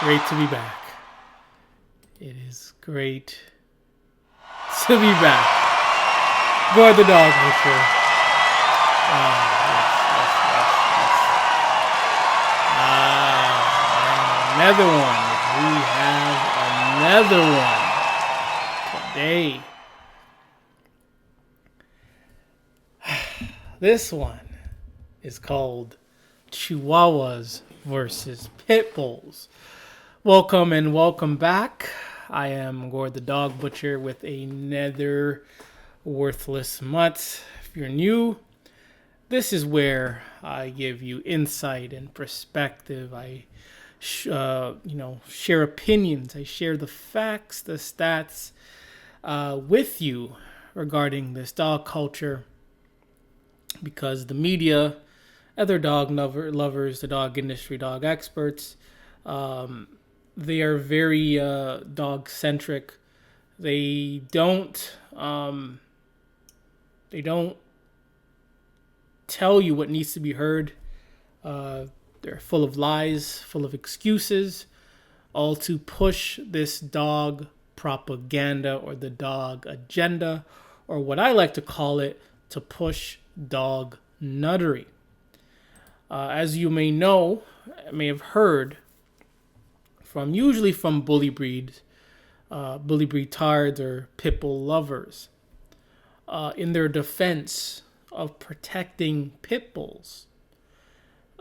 Great to be back. It is great to be back. Guard the dog, Butcher. Another one. We have another one today. This one is called Chihuahuas versus pitbulls. Welcome and welcome back. I am Gord the Dog Butcher with another worthless mutt. If you're new, this is where I give you insight and perspective. I share opinions. I share the facts, the stats with you regarding this dog culture, because the media, other dog lovers, the dog industry, dog experts, they are very dog-centric. They don't tell you what needs to be heard. They're full of lies, full of excuses, all to push this dog propaganda or the dog agenda, or what I like to call it, to push dog nuttery. As you may know, may have heard, usually from bully breed tards or pitbull lovers, in their defense of protecting pit bulls,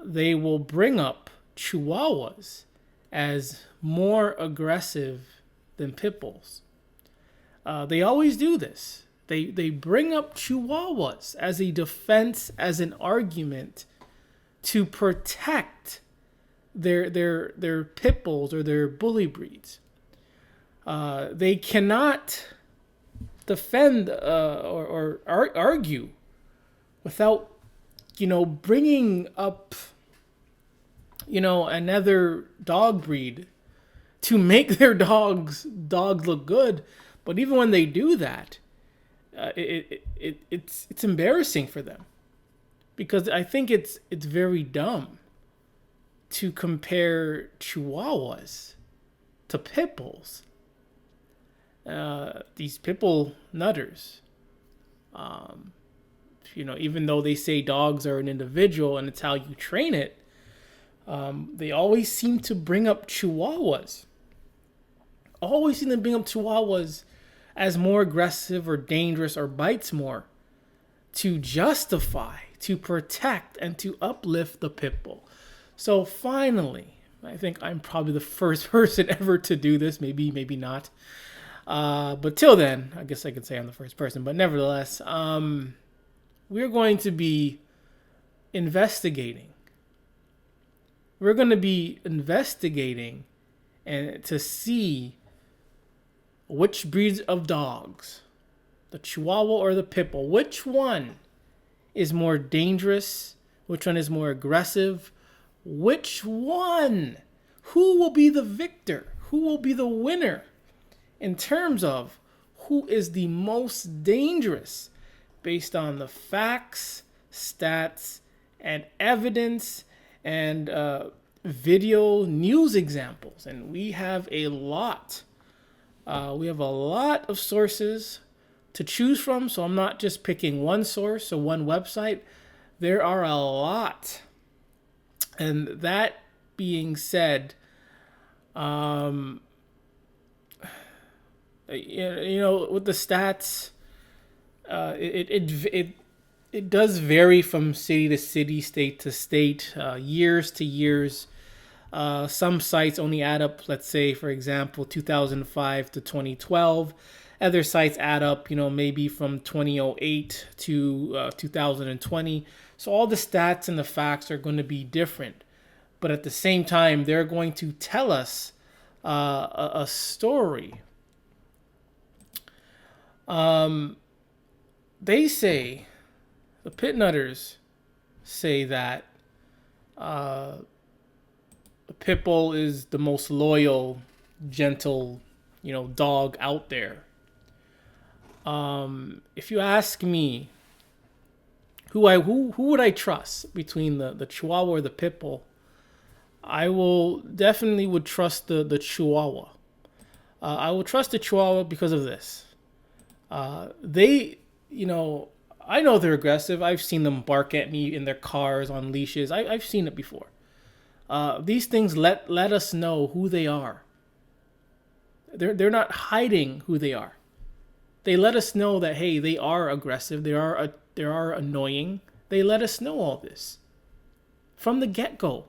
they will bring up Chihuahuas as more aggressive than pit bulls. They always do this. They bring up Chihuahuas as a defense, as an argument to protect their pit bulls or their bully breeds. They cannot defend or argue without bringing up another dog breed to make their dogs look good. But even when they do that, it's embarrassing for them, because I think it's very dumb to compare Chihuahuas to pit bulls. These pit bull nutters, even though they say dogs are an individual and it's how you train it, they always seem to bring up Chihuahuas. As more aggressive or dangerous or bites more, to justify, to protect, and to uplift the pit bull. So finally, I think I'm probably the first person ever to do this. Maybe not. But till then, I guess I could say I'm the first person. But nevertheless, we're going to be investigating. We're going to be investigating and to see which breeds of dogs, the Chihuahua or the pit bull, which one is more dangerous, which one is more aggressive, which one, who will be the victor, who will be the winner in terms of who is the most dangerous based on the facts, stats, and evidence, and video news examples. And we have a lot. We have a lot of sources to choose from, so I'm not just picking one source or one website. There are a lot. And that being said, with the stats, it does vary from city to city, state to state, years to years. Some sites only add up, let's say, for example, 2005 to 2012. Other sites add up, maybe from 2008 to 2020. So all the stats and the facts are going to be different. But at the same time, they're going to tell us a story. They say, the pit nutters say that a pit bull is the most loyal, gentle, dog out there. If you ask me, who would I trust between the Chihuahua or the pit bull? I will definitely would trust the Chihuahua. I will trust the Chihuahua because of this. They, you know, I know they're aggressive. I've seen them bark at me in their cars on leashes. I've seen it before. These things let us know who they are. They're not hiding who they are. They let us know that hey, they are aggressive. They are annoying. They let us know all this from the get go.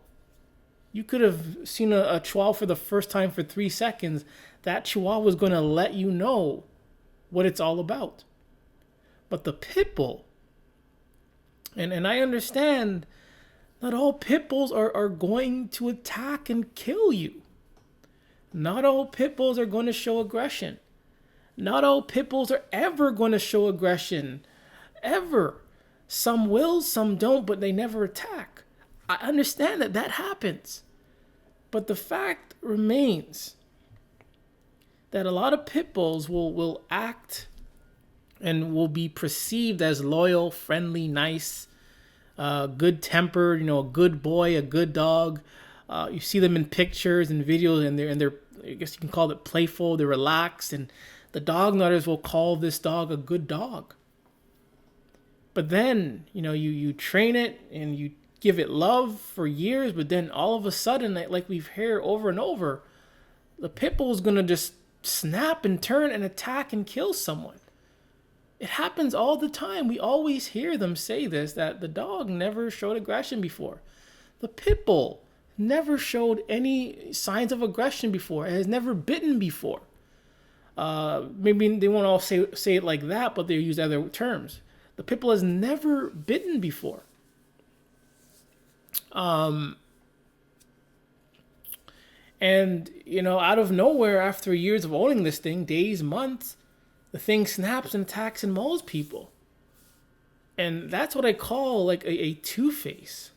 You could have seen a Chihuahua for the first time for 3 seconds. That Chihuahua was going to let you know what it's all about. But the pit bull, and I understand not all pit bulls are going to attack and kill you. Not all pit bulls are going to show aggression. Not all pit bulls are ever going to show aggression. Ever. Some will, some don't, but they never attack. I understand that happens. But the fact remains that a lot of pit bulls will act and will be perceived as loyal, friendly, nice, good tempered, a good boy, a good dog. You see them in pictures and videos, and they're I guess you can call it playful. They're relaxed, and the dog nutters will call this dog a good dog. But then you train it and you give it love for years, but then all of a sudden, like we've heard over and over, the pit bull is gonna just snap and turn and attack and kill someone. It happens all the time. We always hear them say this, that the dog never showed aggression before. The pit bull never showed any signs of aggression before. It has never bitten before. Maybe they won't all say it like that, but they use other terms. The pit bull has never bitten before. And out of nowhere, after years of owning this thing, days, months, the thing snaps and attacks and mauls people. And that's what I call like a two-face.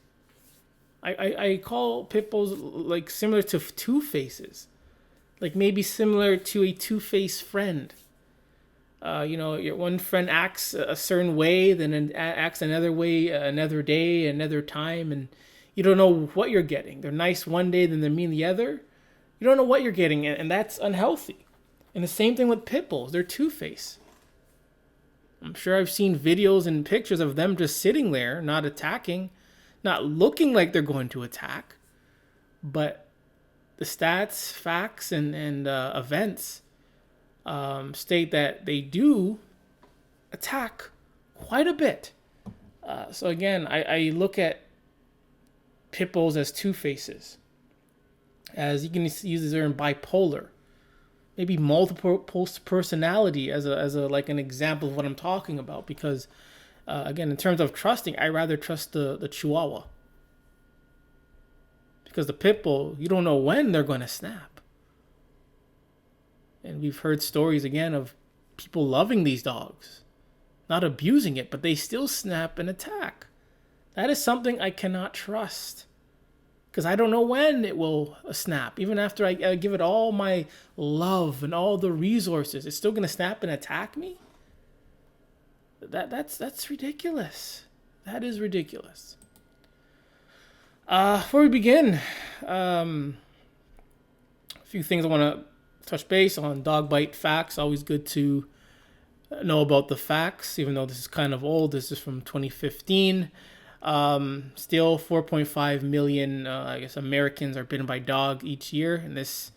I call pit bulls like similar to two faces. Like maybe similar to a two-faced friend. Your one friend acts a certain way, then acts another way another day, another time, and you don't know what you're getting. They're nice one day, then they're mean the other. You don't know what you're getting, and that's unhealthy. And the same thing with pit bulls. They're two-faced. I'm sure I've seen videos and pictures of them just sitting there, not attacking, not looking like they're going to attack. But the stats, facts, and events state that they do attack quite a bit. So again, I look at pit bulls as two faces. As you can use the term bipolar. Maybe multiple personality as a like an example of what I'm talking about. Because again, in terms of trusting, I rather trust the Chihuahua. Because the pit bull, you don't know when they're going to snap. And we've heard stories again of people loving these dogs, not abusing it, but they still snap and attack. That is something I cannot trust. Because I don't know when it will snap. Even after I give it all my love and all the resources, it's still going to snap and attack me? That's ridiculous. That is ridiculous. Before we begin, a few things I want to touch base on. Dog bite facts. Always good to know about the facts, even though this is kind of old. This is from 2015. Still 4.5 million, Americans are bitten by dog each year, and this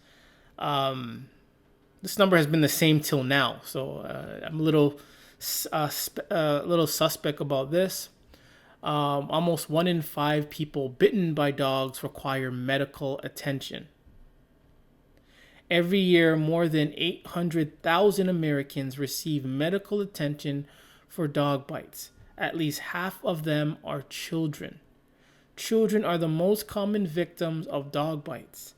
number has been the same till now. So I'm a little suspect about this. Almost 1 in 5 people bitten by dogs require medical attention. Every year, more than 800,000 Americans receive medical attention for dog bites. At least half of them are children. Children are the most common victims of dog bites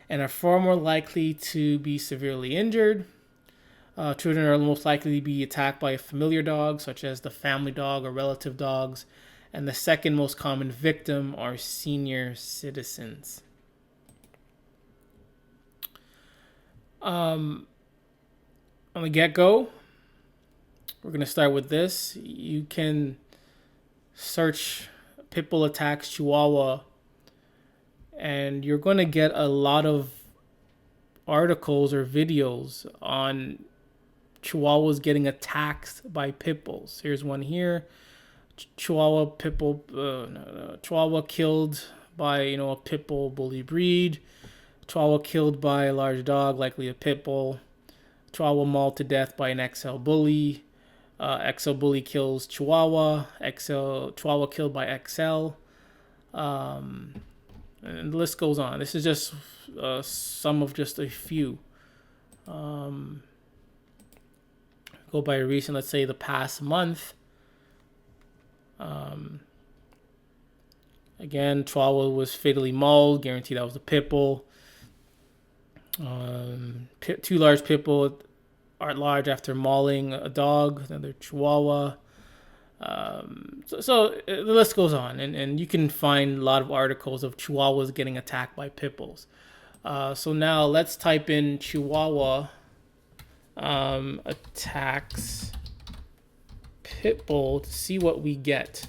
and are far more likely to be severely injured. Children are most likely to be attacked by a familiar dog, such as the family dog or relative dogs. And the second most common victim are senior citizens. On the get-go, we're going to start with this. You can search Pitbull attacks Chihuahua and you're going to get a lot of articles or videos on Chihuahuas getting attacked by pit bulls. Here's one here. Chihuahua killed by a pit bull bully breed. Chihuahua killed by a large dog, likely a pit bull. Chihuahua mauled to death by an XL bully. XL bully kills Chihuahua. Chihuahua killed by XL. And the list goes on. This is just some of just a few. Go by recent, let's say the past month. Again, Chihuahua was fatally mauled. Guaranteed that was a pit bull. Two large pit bulls are at large after mauling a dog. Another Chihuahua. So the list goes on, and you can find a lot of articles of Chihuahuas getting attacked by pit bulls. So now let's type in Chihuahua attacks pit bull to see what we get.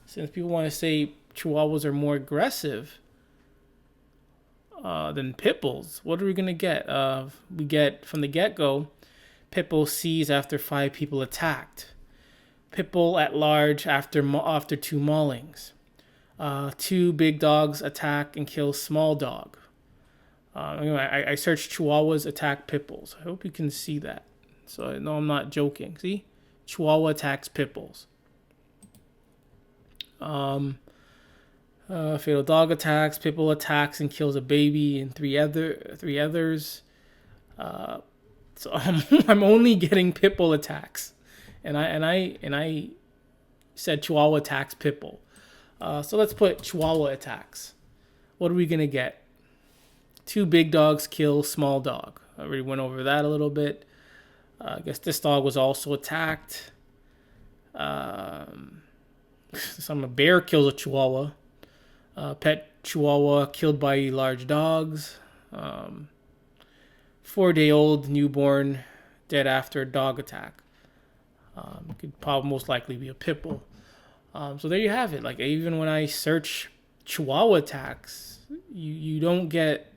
Since people want to say Chihuahuas are more aggressive than pit bulls, what are we going to get? We get from the get-go, pit bull seized after 5 people attacked. Pit bull at large after 2 maulings. 2 big dogs attack and kill small dog. Anyway, I searched Chihuahuas attack pit bulls. I hope you can see that. So I know I'm not joking. See? Chihuahua attacks pit bulls. Fatal dog attacks. Pit bull attacks and kills a baby and three others. So I'm only getting pit bull attacks, and I said Chihuahua attacks pit bull. So let's put Chihuahua attacks. What are we gonna get? 2 big dogs kill small dog. I already went over that a little bit. I guess this dog was also attacked. A bear kills a Chihuahua. Pet Chihuahua killed by large dogs. 4-day-old newborn dead after a dog attack. Could probably most likely be a pit bull. So there you have it. Like, even when I search Chihuahua attacks, you don't get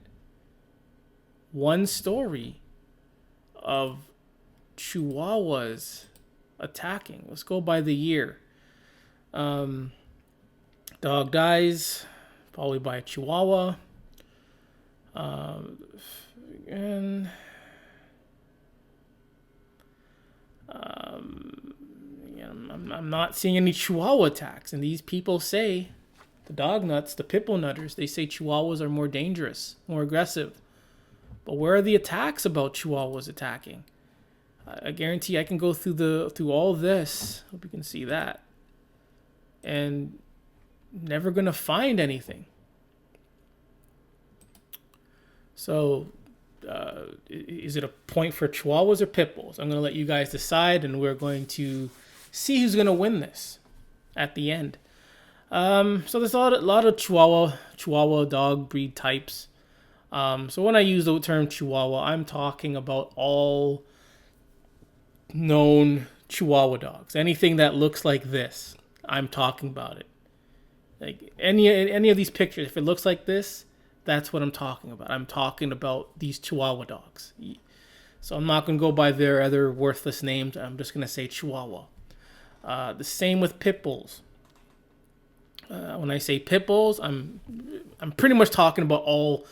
one story of Chihuahuas attacking. Let's go by the year. Dog dies, probably by a Chihuahua. And I'm not seeing any Chihuahua attacks. And these people say, the dog nuts, the pitbull nutters, they say Chihuahuas are more dangerous, more aggressive. But where are the attacks about Chihuahuas attacking? I guarantee I can go through all this. Hope you can see that. And never gonna find anything. So, is it a point for Chihuahuas or pit bulls? I'm gonna let you guys decide, and we're going to see who's gonna win this at the end. So there's a lot of Chihuahua dog breed types. So when I use the term Chihuahua, I'm talking about all known Chihuahua dogs. Anything that looks like this, I'm talking about it. Like any of these pictures, if it looks like this, that's what I'm talking about. I'm talking about these Chihuahua dogs. So I'm not going to go by their other worthless names. I'm just going to say Chihuahua. The same with pit bulls. When I say pit bulls, I'm pretty much talking about all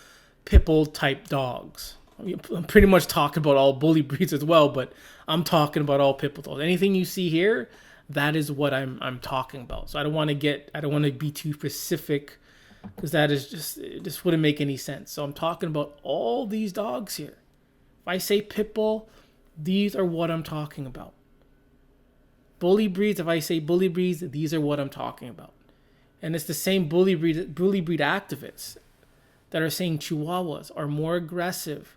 pit bull type dogs. I'm pretty much talking about all bully breeds as well, but I'm talking about all pit bull dogs. Anything you see here, that is what I'm talking about. So I don't want to be too specific, because that is it just wouldn't make any sense. So I'm talking about all these dogs here. If I say pit bull, these are what I'm talking about. Bully breeds, if I say bully breeds, these are what I'm talking about. And it's the same bully breed activists that are saying Chihuahuas are more aggressive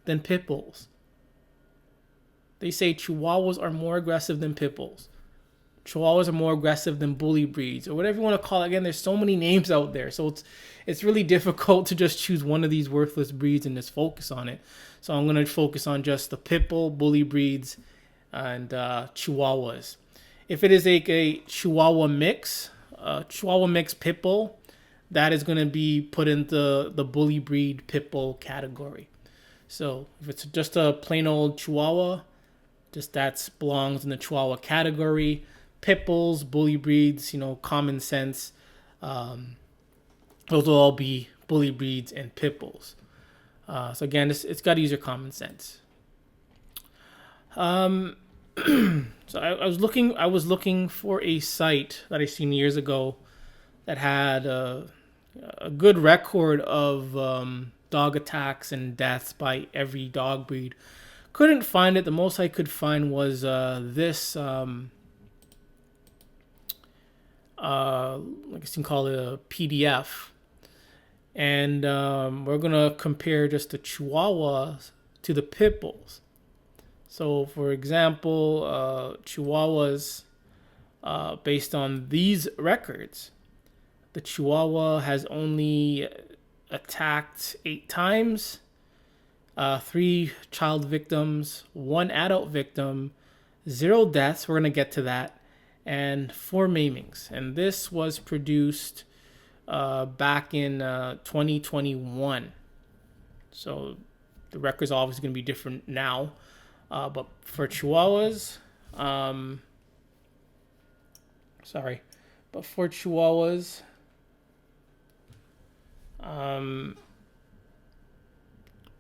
than pit bulls. They say Chihuahuas are more aggressive than pit bulls. Chihuahuas are more aggressive than bully breeds, or whatever you want to call it. Again, there's so many names out there, so it's really difficult to just choose one of these worthless breeds and just focus on it. So I'm going to focus on just the pit bull, bully breeds, and Chihuahuas. If it is a Chihuahua mix pit bull, that is going to be put into the bully breed pit bull category. So if it's just a plain old Chihuahua, just that belongs in the Chihuahua category. Pit bulls, bully breeds, common sense. Those will all be bully breeds and pit bulls. So again, it's got to use your common sense. So I was looking for a site that I seen years ago that had a good record of dog attacks and deaths by every dog breed. Couldn't find it. The most I could find was this. I guess you can call it a PDF. And we're gonna compare just the Chihuahuas to the pit bulls. So, for example, Chihuahuas, based on these records, the Chihuahua has only attacked 8 times, 3 child victims, 1 adult victim, 0 deaths. We're going to get to that. And 4 maimings. And this was produced back in 2021. So the record's obviously going to be different now. But for Chihuahuas,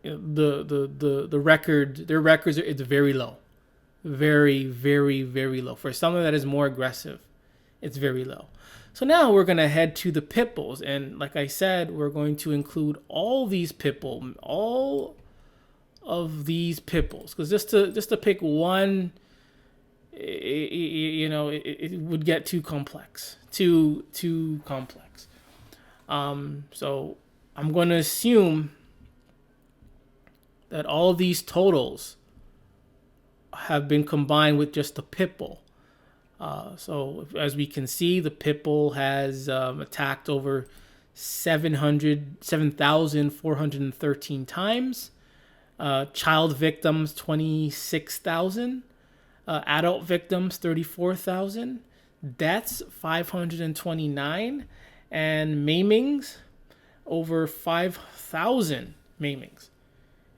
the record, their records it's very low, very, very, very low. For something that is more aggressive, it's very low. So now we're gonna head to the pit bulls, and like I said, we're going to include all these pit bull, all of these pit bulls, because just to pick one, it would get too complex, too complex. So I'm going to assume that all of these totals have been combined with just the pit bull. So as we can see, the pit bull has attacked over 7,413 times. Child victims 26,000. Adult victims 34,000. Deaths 529. And maimings over 5,000 maimings.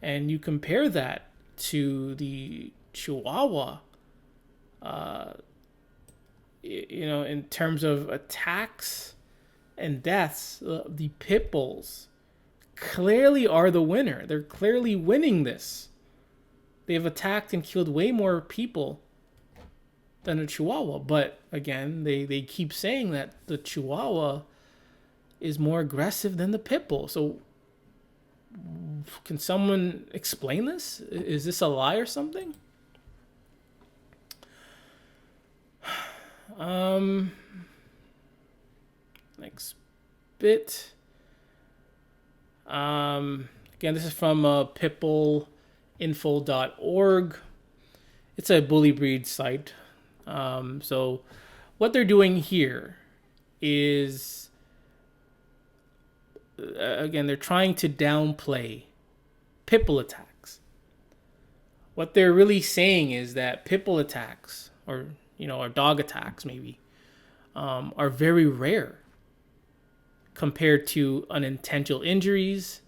And you compare that to the Chihuahua, in terms of attacks and deaths, the pit bulls clearly are the winner. They're clearly winning this. They've attacked and killed way more people than a Chihuahua. But again, they keep saying that the Chihuahua is more aggressive than the pit bull. So can someone explain this? Is this a lie or something? Next bit. Again, this is from pitbullinfo.org. It's a bully breed site. So what they're doing here is, again, they're trying to downplay pit bull attacks. What they're really saying is that pit bull attacks, or dog attacks maybe, are very rare compared to unintentional injuries,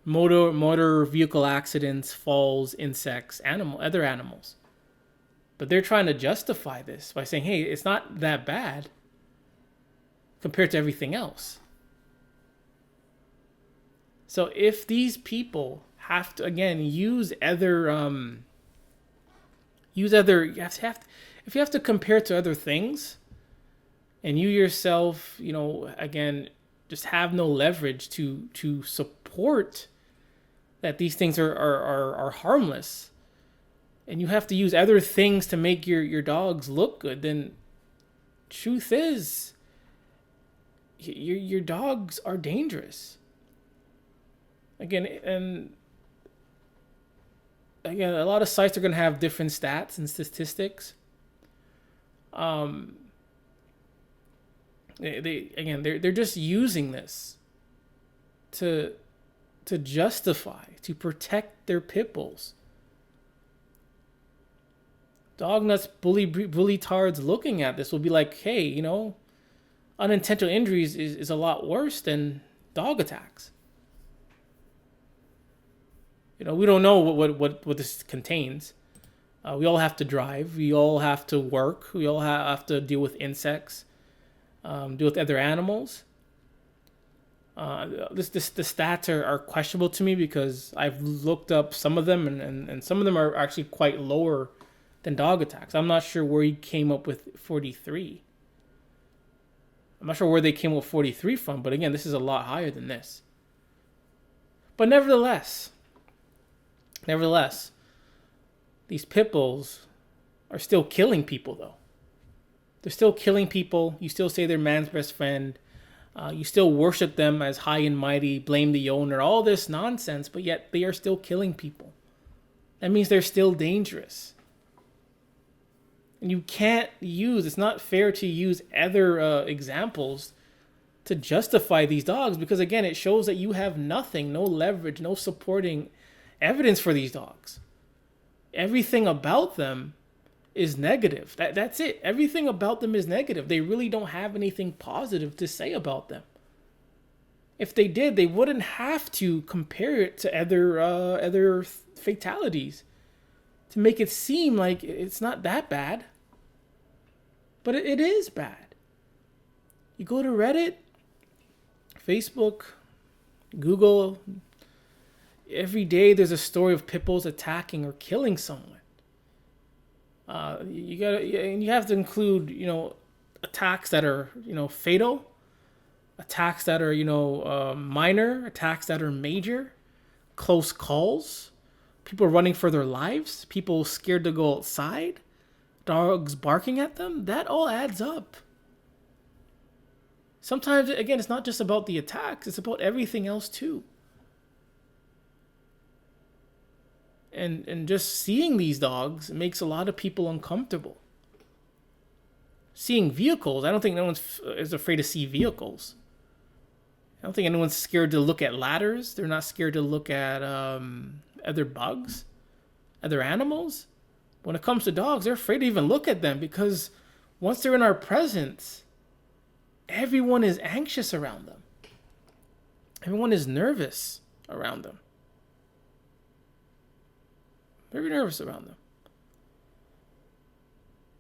motor vehicle accidents, falls, insects, other animals. But they're trying to justify this by saying, hey, it's not that bad compared to everything else. So if these people have to, again, if you have to compare to other things, and you yourself, again, just have no leverage to support that these things are harmless, and you have to use other things to make your dogs look good, then truth is, your dogs are dangerous. Again, a lot of sites are going to have different stats and statistics. They're just using this to justify, to protect their pit bulls. Dog nuts bully tards looking at this will be like, hey, unintentional injuries is a lot worse than dog attacks. We don't know what this contains. We all have to drive. We all have to work. We all have to deal with insects, deal with other animals. The stats are questionable to me because I've looked up some of them, and some of them are actually quite lower than dog attacks. I'm not sure where he came up with 43. I'm not sure where they came up with 43 from, but again, this is a lot higher than this. But nevertheless, these pit bulls are still killing people, though. They're still killing people. You still say they're man's best friend. You still worship them as high and mighty, blame the owner, all this nonsense, but yet they are still killing people. That means they're still dangerous. And you can't it's not fair to use other examples to justify these dogs because, again, it shows that you have nothing, no leverage, no supporting evidence for these dogs. Everything about them is negative. That's it. Everything about them is negative. They really don't have anything positive to say about them. If they did, they wouldn't have to compare it to other fatalities to make it seem like it's not that bad. But it is bad. You go to Reddit, Facebook, Google. Every day there's a story of pit bulls attacking or killing someone. You have to include, attacks that are, fatal, attacks that are, minor, attacks that are major, close calls, people running for their lives, people scared to go outside, dogs barking at them. That all adds up. Sometimes, again, it's not just about the attacks, it's about everything else too. And just seeing these dogs makes a lot of people uncomfortable. Seeing vehicles, I don't think no one is afraid to see vehicles. I don't think anyone's scared to look at ladders. They're not scared to look at other bugs, other animals. When it comes to dogs, they're afraid to even look at them because once they're in our presence, everyone is anxious around them. Everyone is nervous around them. Very nervous around them.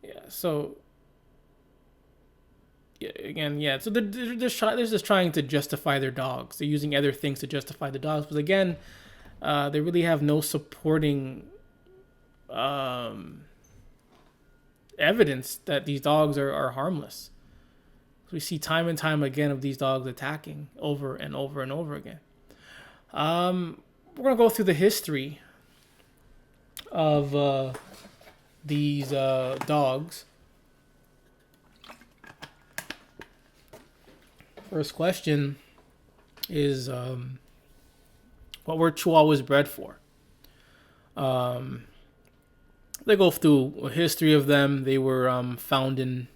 Yeah, so... So they're just trying to justify their dogs. They're using other things to justify the dogs. But again, they really have no supporting evidence that these dogs are harmless. We see time and time again of these dogs attacking over and over and over again. We're going to go through the history of these dogs. First question is, what were Chihuahuas bred for? They go through a history of them. They were found in,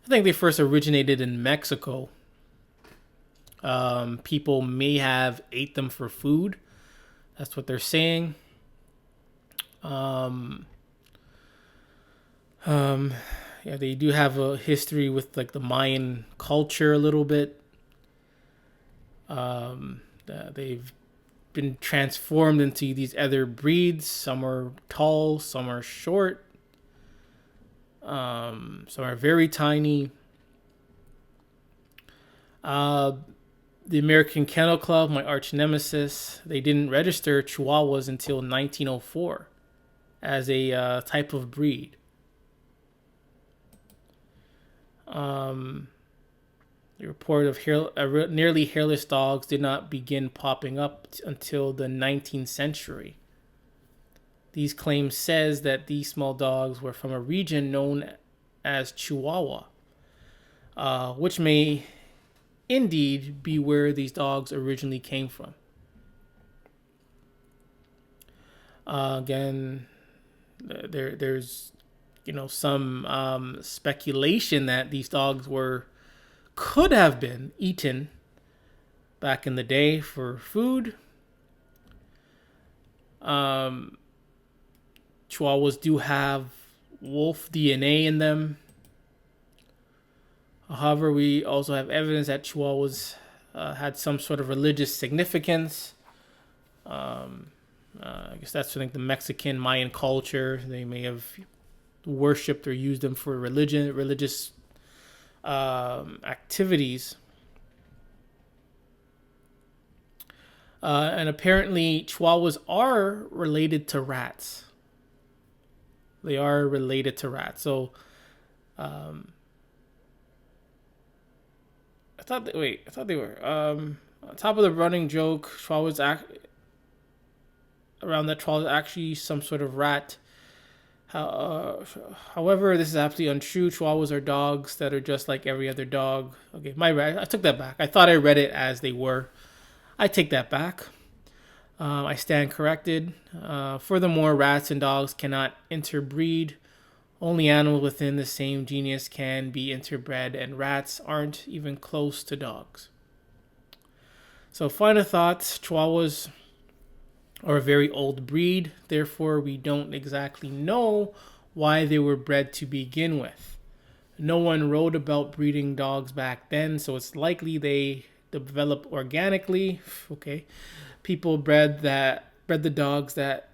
I think they first originated in Mexico. People may have ate them for food. That's what they're saying. They do have a history with like the Mayan culture a little bit. They've been transformed into these other breeds. Some are tall, some are short, some are very tiny. The American Kennel Club, my arch nemesis, they didn't register Chihuahuas until 1904 as a type of breed. The report of nearly hairless dogs did not begin popping up until the 19th century. These claims says that these small dogs were from a region known as Chihuahua, which may indeed be where these dogs originally came from. Again, there's some speculation that these dogs could have been eaten back in the day for food. Chihuahuas do have wolf DNA in them. However, we also have evidence that Chihuahuas had some sort of religious significance. I guess that's I think the Mexican Mayan culture. They may have worshipped or used them for religious activities. And apparently, Chihuahuas are related to rats. They are related to rats. So, I thought they were. On top of the running joke, Chihuahuas around that Chihuahua is actually some sort of rat. However, this is absolutely untrue. Chihuahuas are dogs that are just like every other dog. Okay, I took that back. I thought I read it as they were. I take that back. I stand corrected. Furthermore, rats and dogs cannot interbreed. Only animals within the same genus can be interbred, and rats aren't even close to dogs. So, final thoughts. Chihuahuas are a very old breed. Therefore, we don't exactly know why they were bred to begin with. No one wrote about breeding dogs back then, so it's likely they developed organically. Okay, people bred the dogs that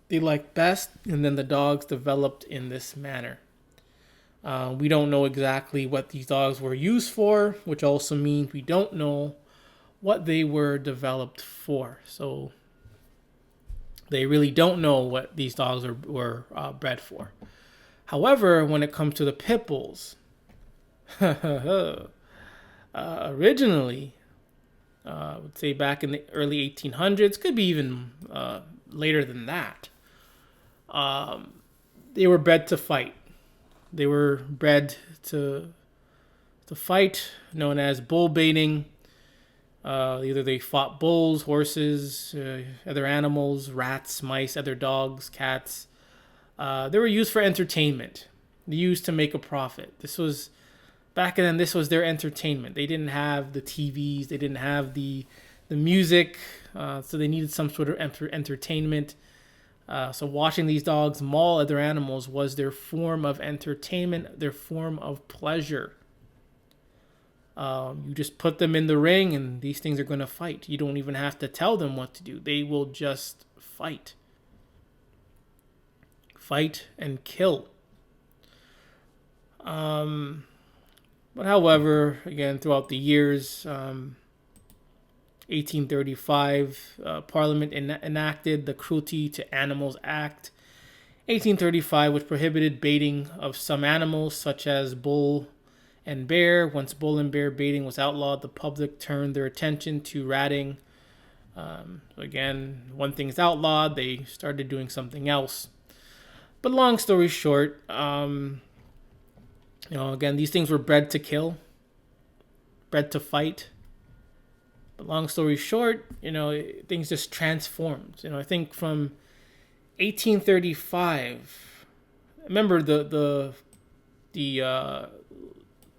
they liked best, and then the dogs developed in this manner. We don't know exactly what these dogs were used for, which also means we don't know what they were developed for. So they really don't know what these dogs were bred for. However, when it comes to the pit bulls, originally, I would say back in the early 1800s, could be even later than that, they were bred to fight. They were bred to fight, known as bull baiting. Either they fought bulls, horses, other animals, rats, mice, other dogs, cats. They were used for entertainment. They used to make a profit. Back then, this was their entertainment. They didn't have the TVs. They didn't have the music. So they needed some sort of entertainment. So watching these dogs maul other animals was their form of entertainment, their form of pleasure. You just put them in the ring and these things are going to fight. You don't even have to tell them what to do. They will just fight. Fight and kill. But however, again, throughout the years, 1835, Parliament enacted the Cruelty to Animals Act, 1835, which prohibited baiting of some animals such as bull and bear. Once bull and bear baiting was outlawed, the public turned their attention to ratting. Again, one thing's outlawed, they started doing something else. But long story short, again, these things were bred to kill, bred to fight. But long story short, things just transformed. I think from 1835, remember the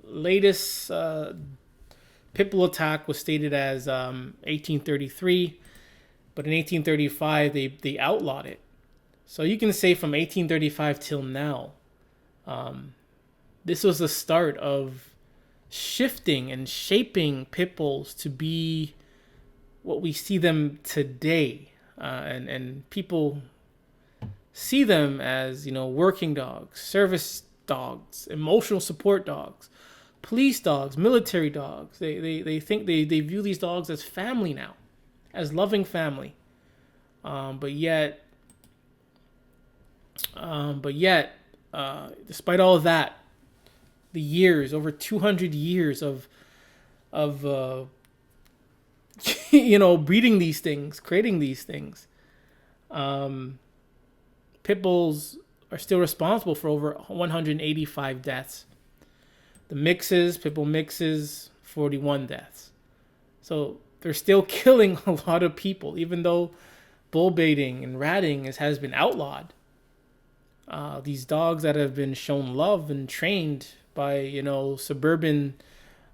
latest pitbull attack was stated as 1833, but in 1835 they outlawed it. So you can say from 1835 till now, this was the start of shifting and shaping pit bulls to be what we see them today, and people see them as working dogs, service dogs, emotional support dogs, police dogs, military dogs. They think they view these dogs as family now, as loving family, but yet, despite all of that, the years, over 200 years of breeding these things, creating these things, pit bulls are still responsible for over 185 deaths. The pit bull mixes, 41 deaths. So they're still killing a lot of people, even though bull baiting and ratting has been outlawed. These dogs that have been shown love and trained by suburban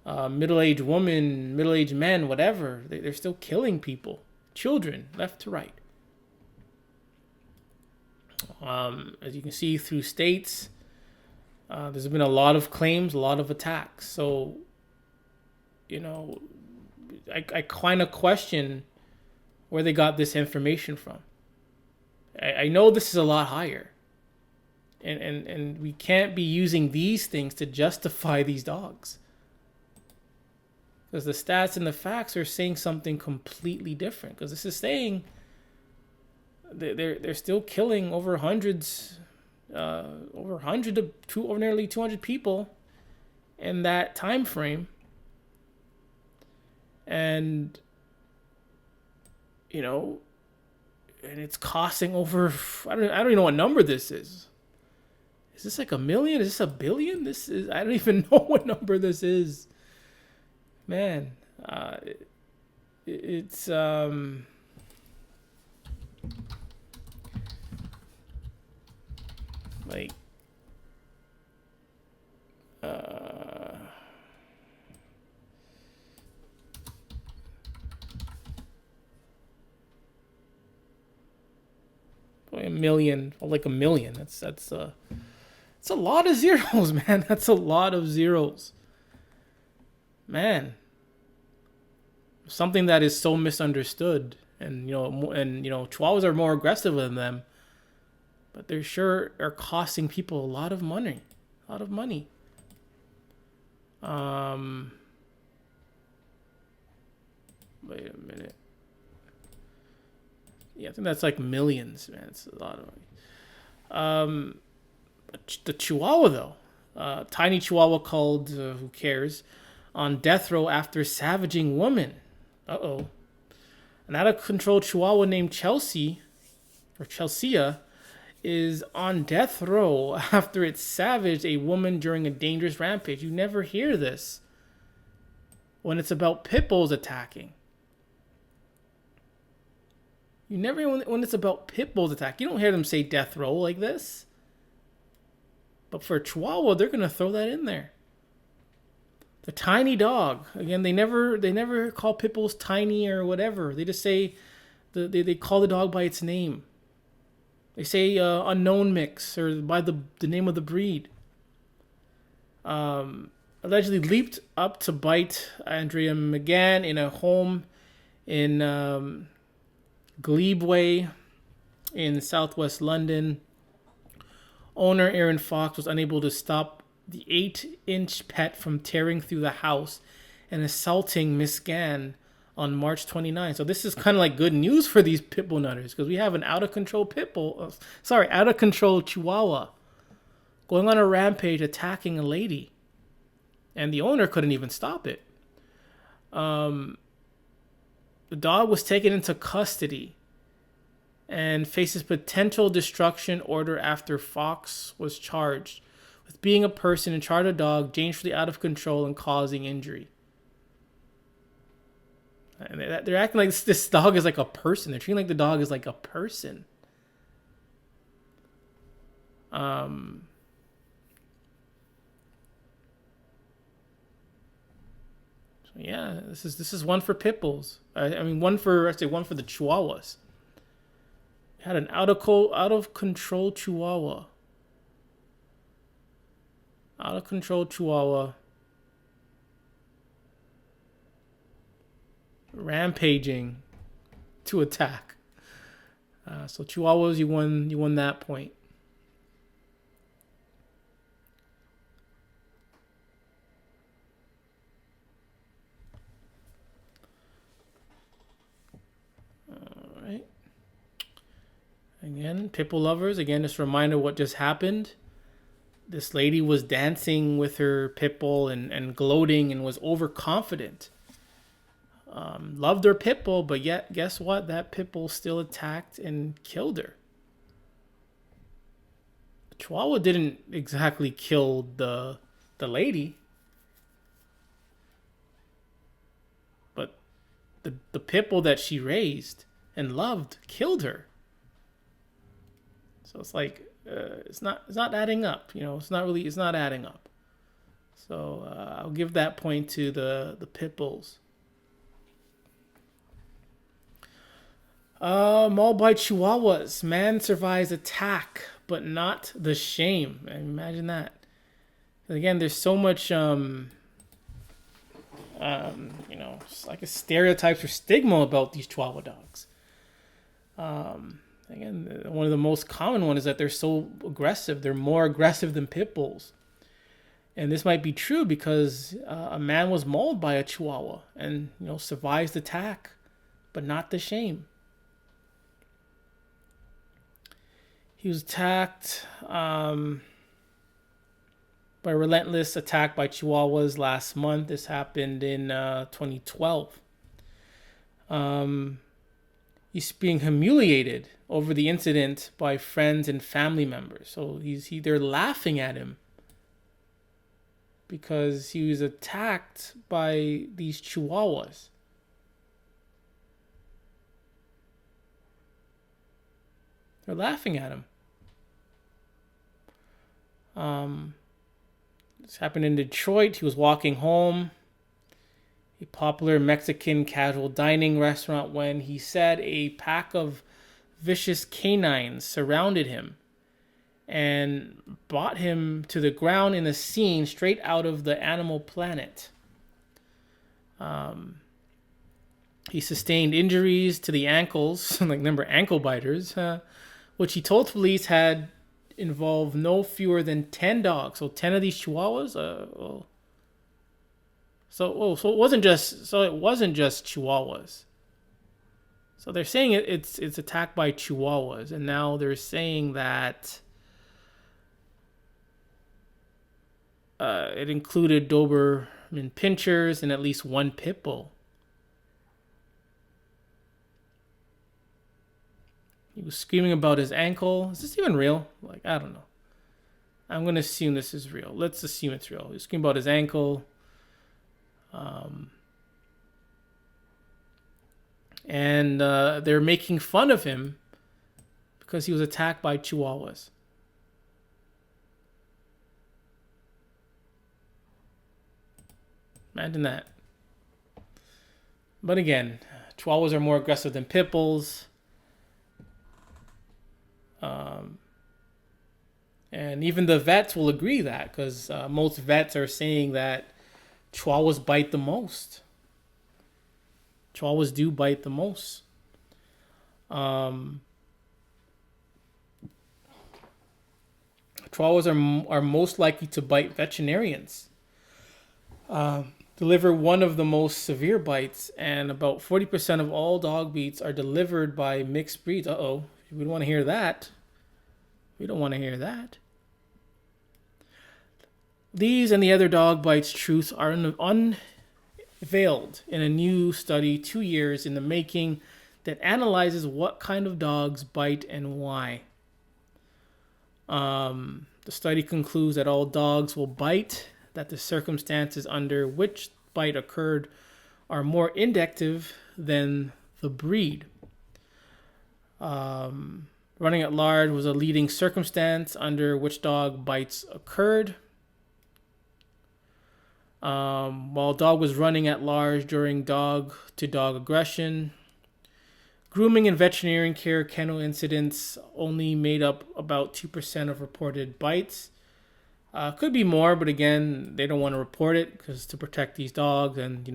middle-aged women, middle-aged men, whatever, they're still killing people, children, left to right. As you can see through states, There's been a lot of claims, a lot of attacks. So, you know, I kind of question where they got this information from. I know this is a lot higher. And we can't be using these things to justify these dogs. Because the stats and the facts are saying something completely different. Because this is saying they're still killing over hundreds, over 100 to over nearly 200 people in that time frame. And, you know, and it's costing over, I don't even know what number this is. Is this like 1 million? Is this 1 billion? This is, I don't even know what number this is. Man, it's like a million, or like 1 million. That's it's a lot of zeros, man. That's a lot of zeros, man. Something that is so misunderstood, and Chihuahuas are more aggressive than them, but they sure are costing people a lot of money, a lot of money. Wait a minute. Yeah, I think that's like millions, man. It's a lot of money. The Chihuahua, though, tiny Chihuahua called who cares, on death row after savaging woman. An out of control Chihuahua named Chelsea, or Chelsea, is on death row after it savaged a woman during a dangerous rampage. You never hear this when it's about pit bulls attacking. You never, when it's about pit bulls attack, you don't hear them say death row like this. But for Chihuahua, they're gonna throw that in there. The tiny dog. Again, they never call pit bulls tiny or whatever. They just say they call the dog by its name. They say unknown mix or by the name of the breed. Allegedly leaped up to bite Andrea McGann in a home in Glebeway in southwest London. Owner Aaron Fox was unable to stop the 8-inch pet from tearing through the house and assaulting Miss Gann on March 29. So this is kind of like good news for these pit bull nutters, because we have an out of control Chihuahua going on a rampage attacking a lady, and the owner couldn't even stop it. The dog was taken into custody and faces potential destruction order after Fox was charged with being a person in charge of a dog dangerously out of control and causing injury. And they're acting like this dog is like a person. They're treating like the dog is like a person. So yeah, this is one for pit bulls. I mean, one for the Chihuahuas. We had an out of control Chihuahua. Out of control Chihuahua. Rampaging to attack. So Chihuahuas, you won that point. All right. Again, pitbull lovers. Again, just a reminder what just happened. This lady was dancing with her pitbull and gloating and was overconfident. Loved her pitbull, but yet, guess what? That pitbull still attacked and killed her. The Chihuahua didn't exactly kill the lady, but the pitbull that she raised and loved killed her. So it's like it's not adding up. It's not adding up. So I'll give that point to the pit bulls. Mauled by Chihuahuas. Man survives attack, but not the shame. Imagine that. Again, there's so much, like a stereotypes or stigma about these Chihuahua dogs. Again, one of the most common one is that they're so aggressive. They're more aggressive than pit bulls. And this might be true because a man was mauled by a Chihuahua and, survives the attack, but not the shame. He was attacked by a relentless attack by Chihuahuas last month. This happened in 2012. He's being humiliated over the incident by friends and family members. So they're laughing at him because he was attacked by these Chihuahuas. They're laughing at him. This happened in Detroit. He was walking home, a popular Mexican casual dining restaurant, when he said a pack of vicious canines surrounded him and brought him to the ground in a scene straight out of the Animal Planet. He sustained injuries to the ankles, ankle biters, which he told police had involved no fewer than 10 dogs. So 10 of these Chihuahuas. So it wasn't just Chihuahuas. So they're saying it's attacked by Chihuahuas, and now they're saying that it included Doberman pinchers and at least one pit bull. He was screaming about his ankle. Is this even real? I don't know. I'm going to assume this is real. Let's assume it's real. He was screaming about his ankle. And they're making fun of him because he was attacked by Chihuahuas. Imagine that. But again, Chihuahuas are more aggressive than pit bulls. And even the vets will agree that, because most vets are saying that Chihuahuas bite the most. Chihuahuas do bite the most. Chihuahuas are most likely to bite veterinarians. Deliver one of the most severe bites, and about 40% of all dog bites are delivered by mixed breeds. We don't want to hear that. We don't want to hear that. These and the other dog bites truths are unveiled in a new study 2 years in the making that analyzes what kind of dogs bite and why. The study concludes that all dogs will bite, that the circumstances under which bite occurred are more indicative than the breed. Running at large was a leading circumstance under which dog bites occurred. While dog was running at large during dog-to-dog aggression, grooming and veterinary care kennel incidents only made up about 2% of reported bites. Could be more, but again, they don't want to report it because to protect these dogs and,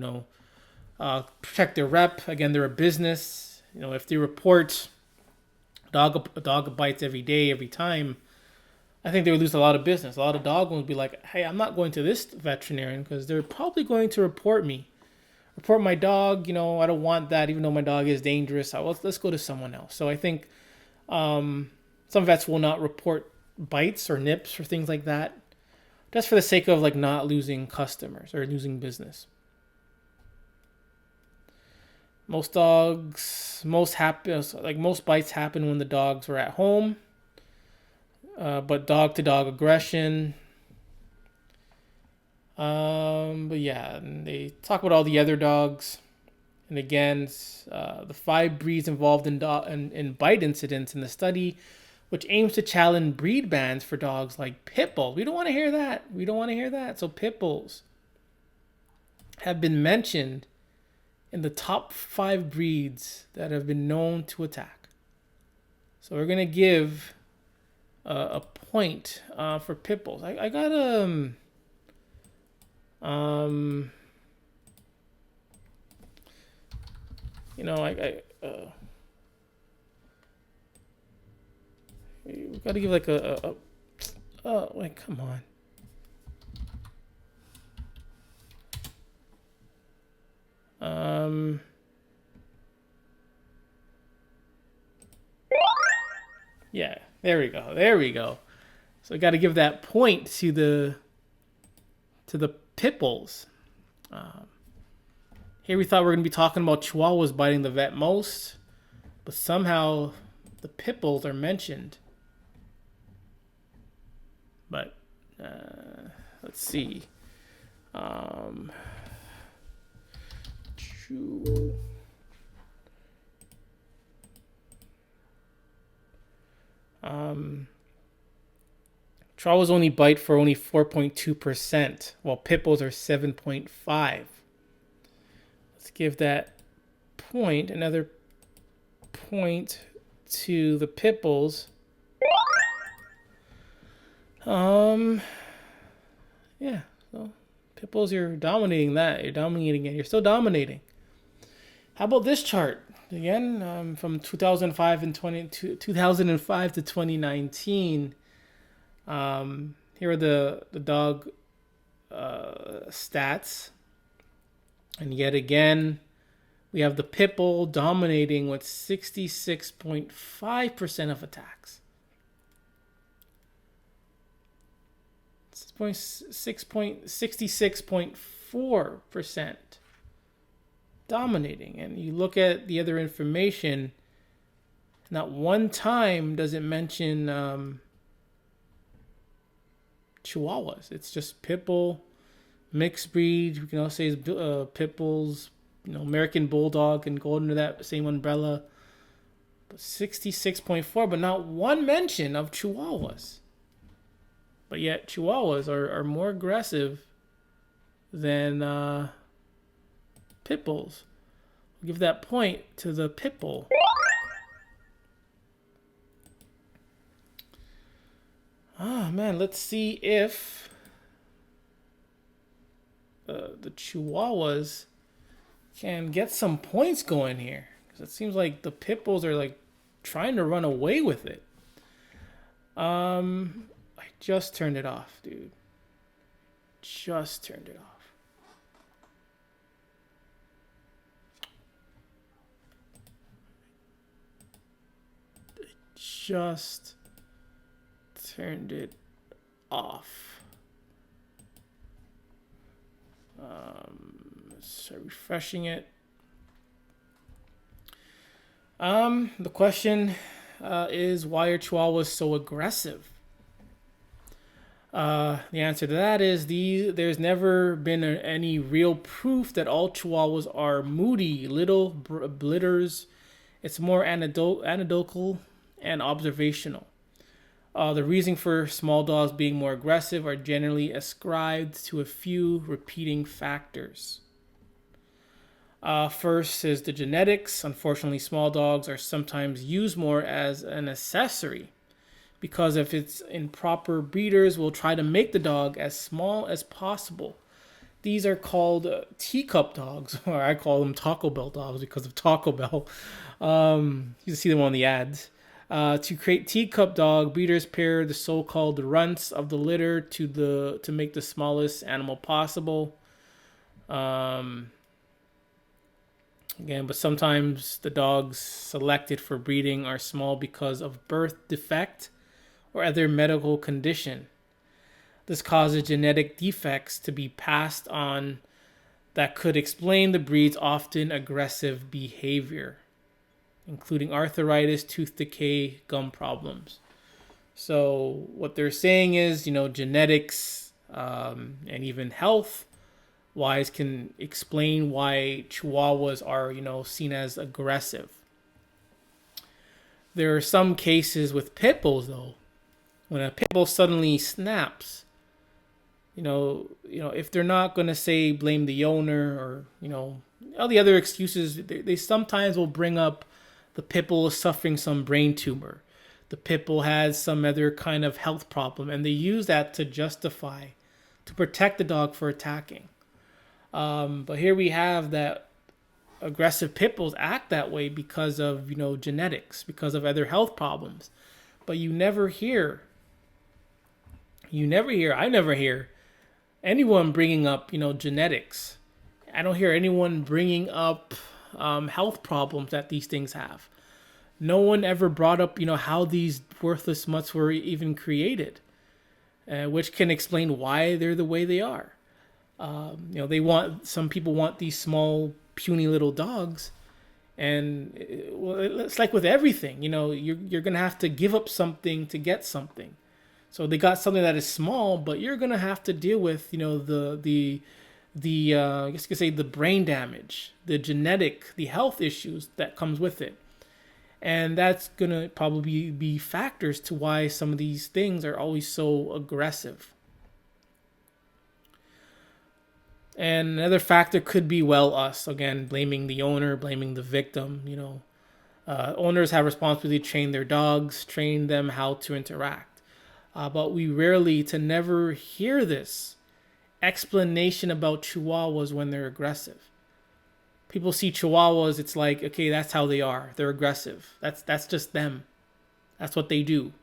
protect their rep. Again, they're a business. If they report a dog bites every day, every time, I think they would lose a lot of business. A lot of dog owners would be like, hey, I'm not going to this veterinarian because they're probably going to report my dog. I don't want that, even though my dog is dangerous. Let's go to someone else. So I think some vets will not report bites or nips or things like that, just for the sake of not losing customers or losing business. Most bites happen when the dogs are at home. But dog-to-dog aggression. But yeah, and they talk about all the other dogs. And again, the 5 breeds involved in bite incidents in the study, which aims to challenge breed bans for dogs like pit bulls. We don't want to hear that. So pit bulls have been mentioned in the top 5 breeds that have been known to attack. So we're going to give a point for pit bulls. I got Um, you know, we gotta give like oh, wait, come on. Yeah, there we go. There we go. So I got to give that point to the pitbulls. Here we thought we were going to be talking about Chihuahuas biting the vet most, but somehow the pitbulls are mentioned. But let's see. Chihuahuas only bite for only 4.2%, while pitbulls are 7.5%. Let's give that point, another point to the pitbulls. Yeah, so pitbulls, you're dominating that. You're dominating it. You're still dominating. How about this chart? Again, from 2005 to 2019. Here are the dog stats. And yet again, we have the pitbull dominating with 66.5% of attacks. 66.4% dominating. And you look at the other information, not one time does it mention Chihuahuas. It's just pitbull, mixed breed. We can also say pitbulls, American bulldog can go under that same umbrella. But 66.4, but not one mention of Chihuahuas. But yet Chihuahuas are more aggressive than pitbulls. We'll give that point to the pitbull. Oh man, let's see if the Chihuahuas can get some points going here. Because it seems like the pitbulls are like trying to run away with it. I just turned it off, dude. Just turned it off. Just turned it off. Let's start refreshing it. The question is, why are Chihuahuas so aggressive? The answer to that is there's never been any real proof that all Chihuahuas are moody little blitters. It's more anecdotal and observational. The reason for small dogs being more aggressive are generally ascribed to a few repeating factors. First is the genetics. Unfortunately, small dogs are sometimes used more as an accessory because if it's improper, breeders will try to make the dog as small as possible. These are called teacup dogs, or I call them Taco Bell dogs because of Taco Bell. You see them on the ads. To create teacup dog, breeders pair the so-called runts of the litter to make the smallest animal possible. Again, but sometimes the dogs selected for breeding are small because of birth defect or other medical condition. This causes genetic defects to be passed on that could explain the breed's often aggressive behavior, including arthritis, tooth decay, gum problems. So what they're saying is, genetics and even health-wise can explain why Chihuahuas are, seen as aggressive. There are some cases with pit bulls, though, when a pit bull suddenly snaps. If they're not going to say blame the owner or, all the other excuses, they sometimes will bring up the pit bull is suffering some brain tumor. The pit bull has some other kind of health problem, and they use that to protect the dog for attacking. But here we have that aggressive pit bulls act that way because of, genetics, because of other health problems. But I never hear anyone bringing up, genetics. I don't hear anyone bringing up health problems that these things have. No one ever brought up, how these worthless mutts were even created, which can explain why they're the way they are. Some people want these small, puny little dogs, and it's like with everything. You're gonna have to give up something to get something. So they got something that is small, but you're gonna have to deal with, the I guess you could say the brain damage, the genetic, the health issues that comes with it. And that's going to probably be factors to why some of these things are always so aggressive. And another factor could be, us. Again, blaming the owner, blaming the victim. Owners have responsibility to train their dogs, train them how to interact. But we never hear this explanation about Chihuahuas when they're aggressive. People see Chihuahuas, it's like, okay, that's how they are. They're aggressive. That's just them. That's what they do.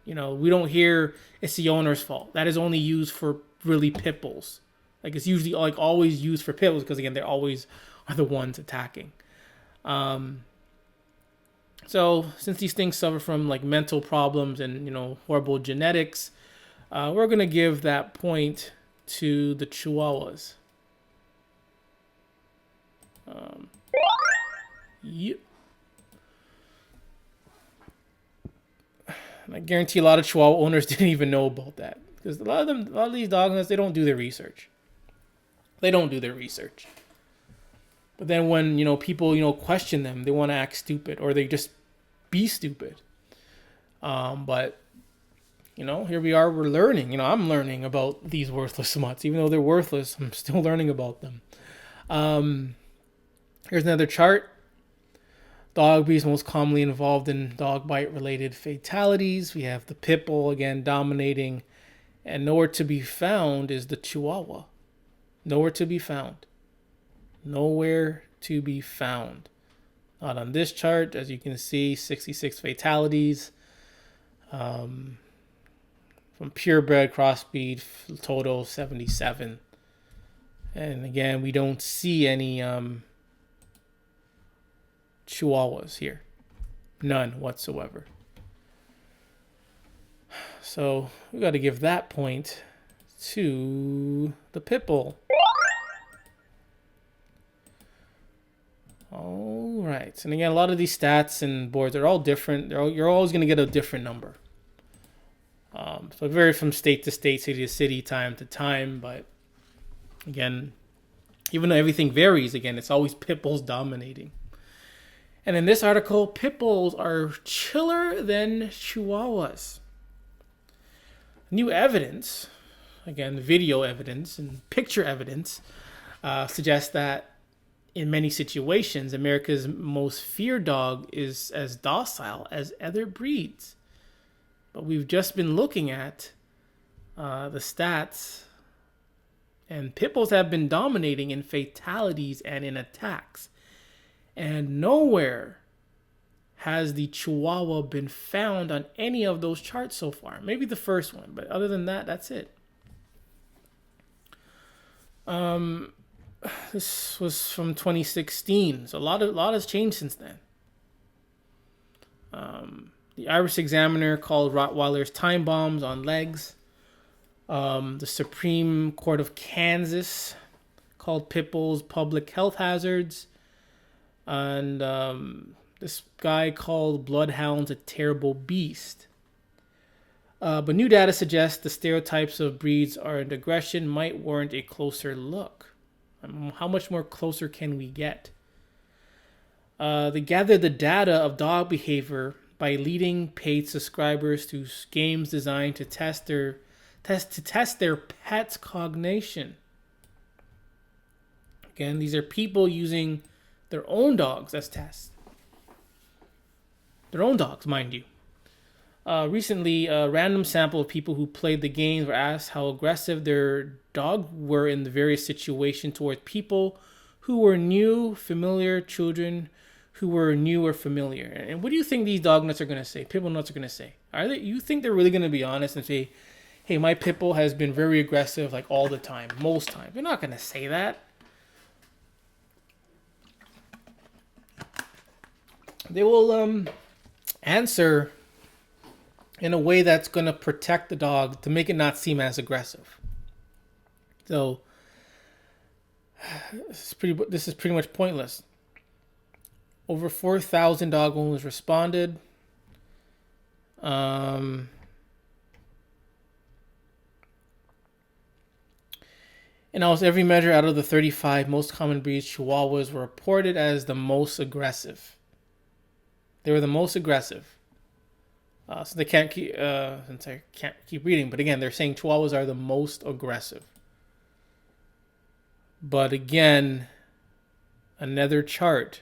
We don't hear it's the owner's fault. That is only used for really pit bulls. Like, it's usually always used for pit bulls because, again, they always are the ones attacking. So since these things suffer from mental problems and horrible genetics, we're gonna give that point to the Chihuahuas. Yep. And I guarantee a lot of Chihuahua owners didn't even know about that, because a lot of these dog owners, they don't do their research. But then when people question them, they want to act stupid, or they just be stupid. But here we are. We're learning. I'm learning about these worthless mutts, even though they're worthless. I'm still learning about them. Here's another chart. Dog breeds most commonly involved in dog bite related fatalities. We have the pit bull again dominating, and nowhere to be found is the Chihuahua. Nowhere to be found. Not on this chart, as you can see, 66 fatalities. From purebred, crossbreed, total 77. And again, we don't see any Chihuahuas here. None whatsoever. So we got to give that point to the pit bull. All right. And again, a lot of these stats and boards are all different. You're always going to get a different number. So it varies from state to state, city to city, time to time. But again, even though everything varies, again, it's always pit bulls dominating. And in this article, pit bulls are chiller than Chihuahuas. New evidence, again, video evidence and picture evidence, suggests that in many situations, America's most feared dog is as docile as other breeds. But we've just been looking at the stats, and pit bulls have been dominating in fatalities and in attacks. And nowhere has the Chihuahua been found on any of those charts so far. Maybe the first one, but other than that, that's it. This was from 2016, so a lot has changed since then. The Irish Examiner called Rottweilers time bombs on legs. The Supreme Court of Kansas called pit bulls public health hazards. And this guy called bloodhounds a terrible beast. But new data suggests the stereotypes of breeds and aggression might warrant a closer look. How much more closer can we get? They gathered the data of dog behavior by leading paid subscribers to games designed to test their pets' cognition. Again, these are people using their own dogs as tests. Their own dogs, mind you. Recently, a random sample of people who played the games were asked how aggressive their dog were in the various situations towards people who were new, familiar, children who were new or familiar. And what do you think these dog nuts are going to say? Pitbull nuts are going to say? Are they? You think they're really going to be honest and say, "Hey, my pitbull has been very aggressive, like all the time, most times"? They're not going to say that. They will answer in a way that's going to protect the dog to make it not seem as aggressive. So this is pretty much pointless. Over 4,000 dog owners responded. In almost every measure out of the 35 most common breeds, Chihuahuas were reported as the most aggressive. They were the most aggressive. So they can't keep, since I can't keep reading, but again, they're saying Chihuahuas are the most aggressive. But again, another chart.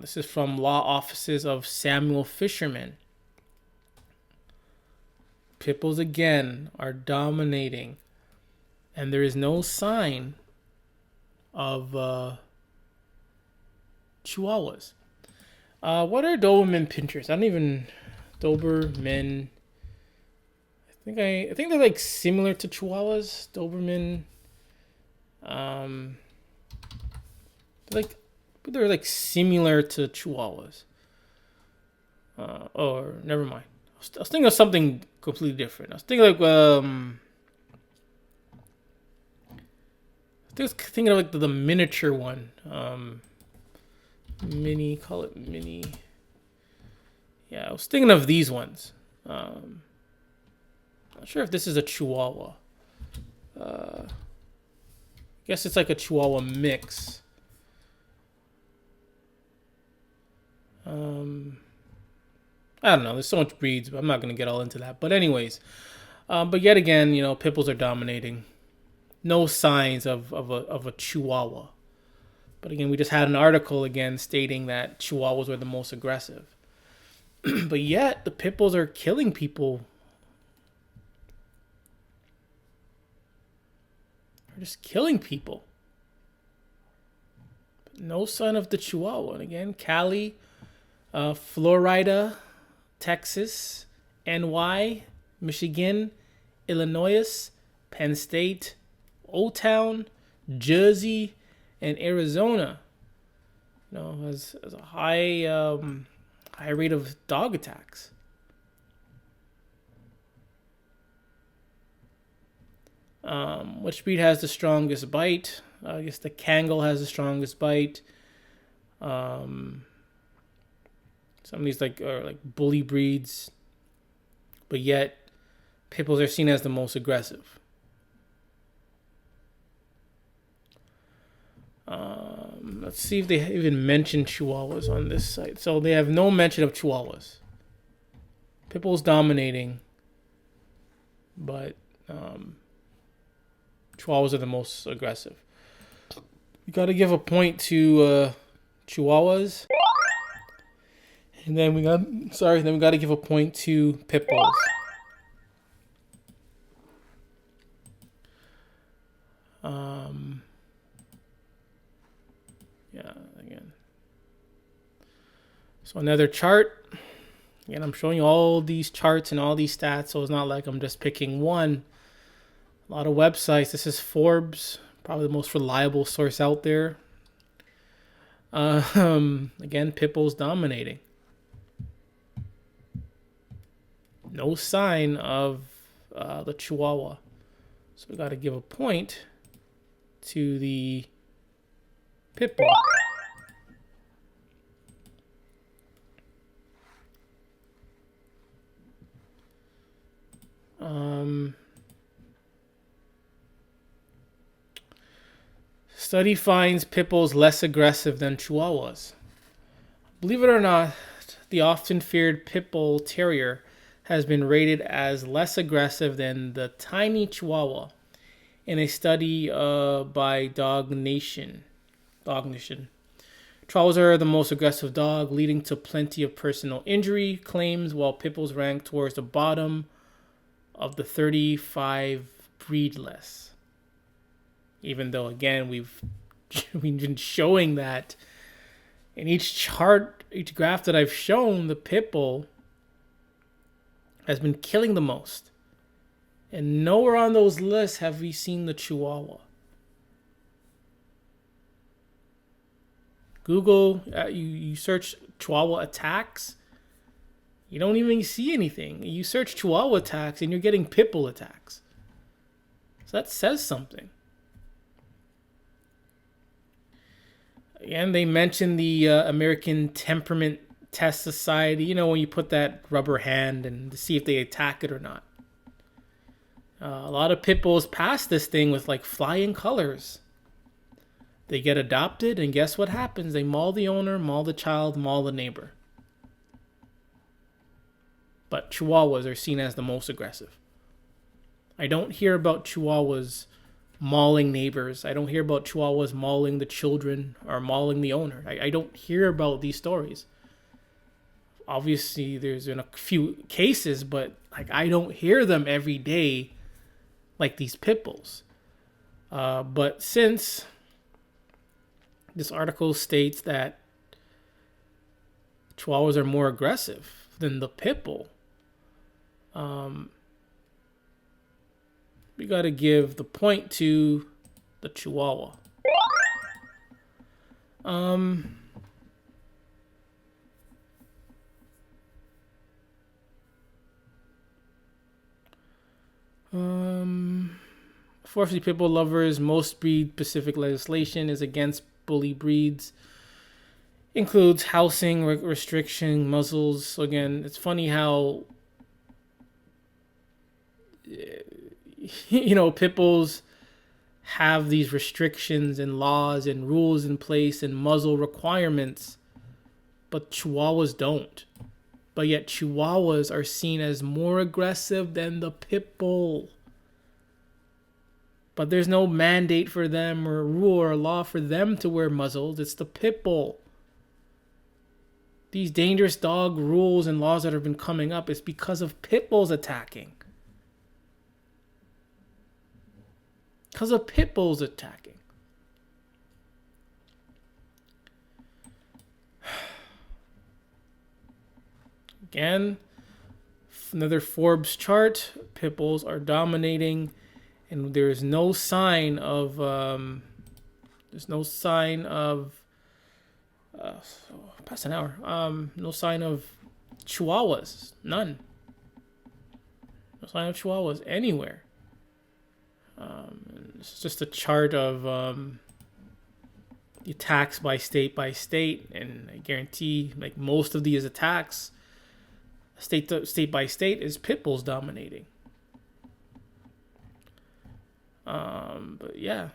This is from Law Offices of Samuel Fisherman. Pitbulls again are dominating, and there is no sign of Chihuahuas. What are Doberman pinchers? Doberman. I think they're like similar to Chihuahuas. Doberman. They're like similar to Chihuahuas. Or never mind. I was thinking of something completely different. I was thinking like the miniature one. Call it mini. Yeah, I was thinking of these ones. Not sure if this is a Chihuahua. I guess it's like a Chihuahua mix. I don't know. There's so much breeds, but I'm not going to get all into that. But anyways, but yet again, pitbulls are dominating. No signs of a Chihuahua. But again, we just had an article again stating that Chihuahuas were the most aggressive. But yet, the pitbulls are killing people. They're just killing people. But no sign of the Chihuahua. And again, Cali, Florida, Texas, NY, Michigan, Illinois, Penn State, O-Town, Jersey, and Arizona, has a high rate of dog attacks. Which breed has the strongest bite? I guess the Kangal has the strongest bite. Some of these are like bully breeds, but yet pitbulls are seen as the most aggressive. Let's see if they even mention Chihuahuas on this site. So they have no mention of Chihuahuas. Pitbull's dominating, but Chihuahuas are the most aggressive. You got to give a point to Chihuahuas, and then we got to give a point to Pitbulls. Yeah, again. So another chart. Again, I'm showing you all these charts and all these stats, so it's not like I'm just picking one. A lot of websites. This is Forbes, probably the most reliable source out there. Again, Pitbull's dominating. No sign of the Chihuahua. So we got to give a point to the Pitbull. Study finds Pitbulls less aggressive than Chihuahuas. Believe it or not, the often feared Pitbull Terrier has been rated as less aggressive than the tiny Chihuahua in a study by Dog Nation. Chihuahuas are the most aggressive dog, leading to plenty of personal injury claims, while pit bulls rank towards the bottom of the 35 breed list. Even though, again, we've been showing that in each chart, each graph that I've shown, the pit bull has been killing the most. And nowhere on those lists have we seen the Chihuahua. Google, you search Chihuahua attacks, you don't even see anything. You search Chihuahua attacks and you're getting pit bull attacks. So that says something. And they mentioned the American Temperament Test Society. When you put that rubber hand and to see if they attack it or not. A lot of pit bulls pass this thing with like flying colors. They get adopted, and guess what happens? They maul the owner, maul the child, maul the neighbor. But Chihuahuas are seen as the most aggressive. I don't hear about Chihuahuas mauling neighbors. I don't hear about Chihuahuas mauling the children or mauling the owner. I don't hear about these stories. Obviously, there's been a few cases, but like I don't hear them every day like these pit bulls. But since this article states that Chihuahuas are more aggressive than the pit bull, we got to give the point to the Chihuahua. Unfortunately, pit bull lovers, most breed-specific legislation is against bully breeds. Includes housing restriction, muzzles. So again, it's funny how pit bulls have these restrictions and laws and rules in place and muzzle requirements, but Chihuahuas don't. But yet Chihuahuas are seen as more aggressive than the pit bull. But there's no mandate for them or rule or law for them to wear muzzles. It's the pit bull. These dangerous dog rules and laws that have been coming up is because of pit bulls attacking. Because of pit bulls attacking. Again, another Forbes chart. Pit bulls are dominating, and there is no sign of past an hour. No sign of Chihuahuas. None. No sign of Chihuahuas anywhere. It's just a chart of the attacks by state, and I guarantee like most of these attacks, state by state, is pit bulls dominating. But yeah.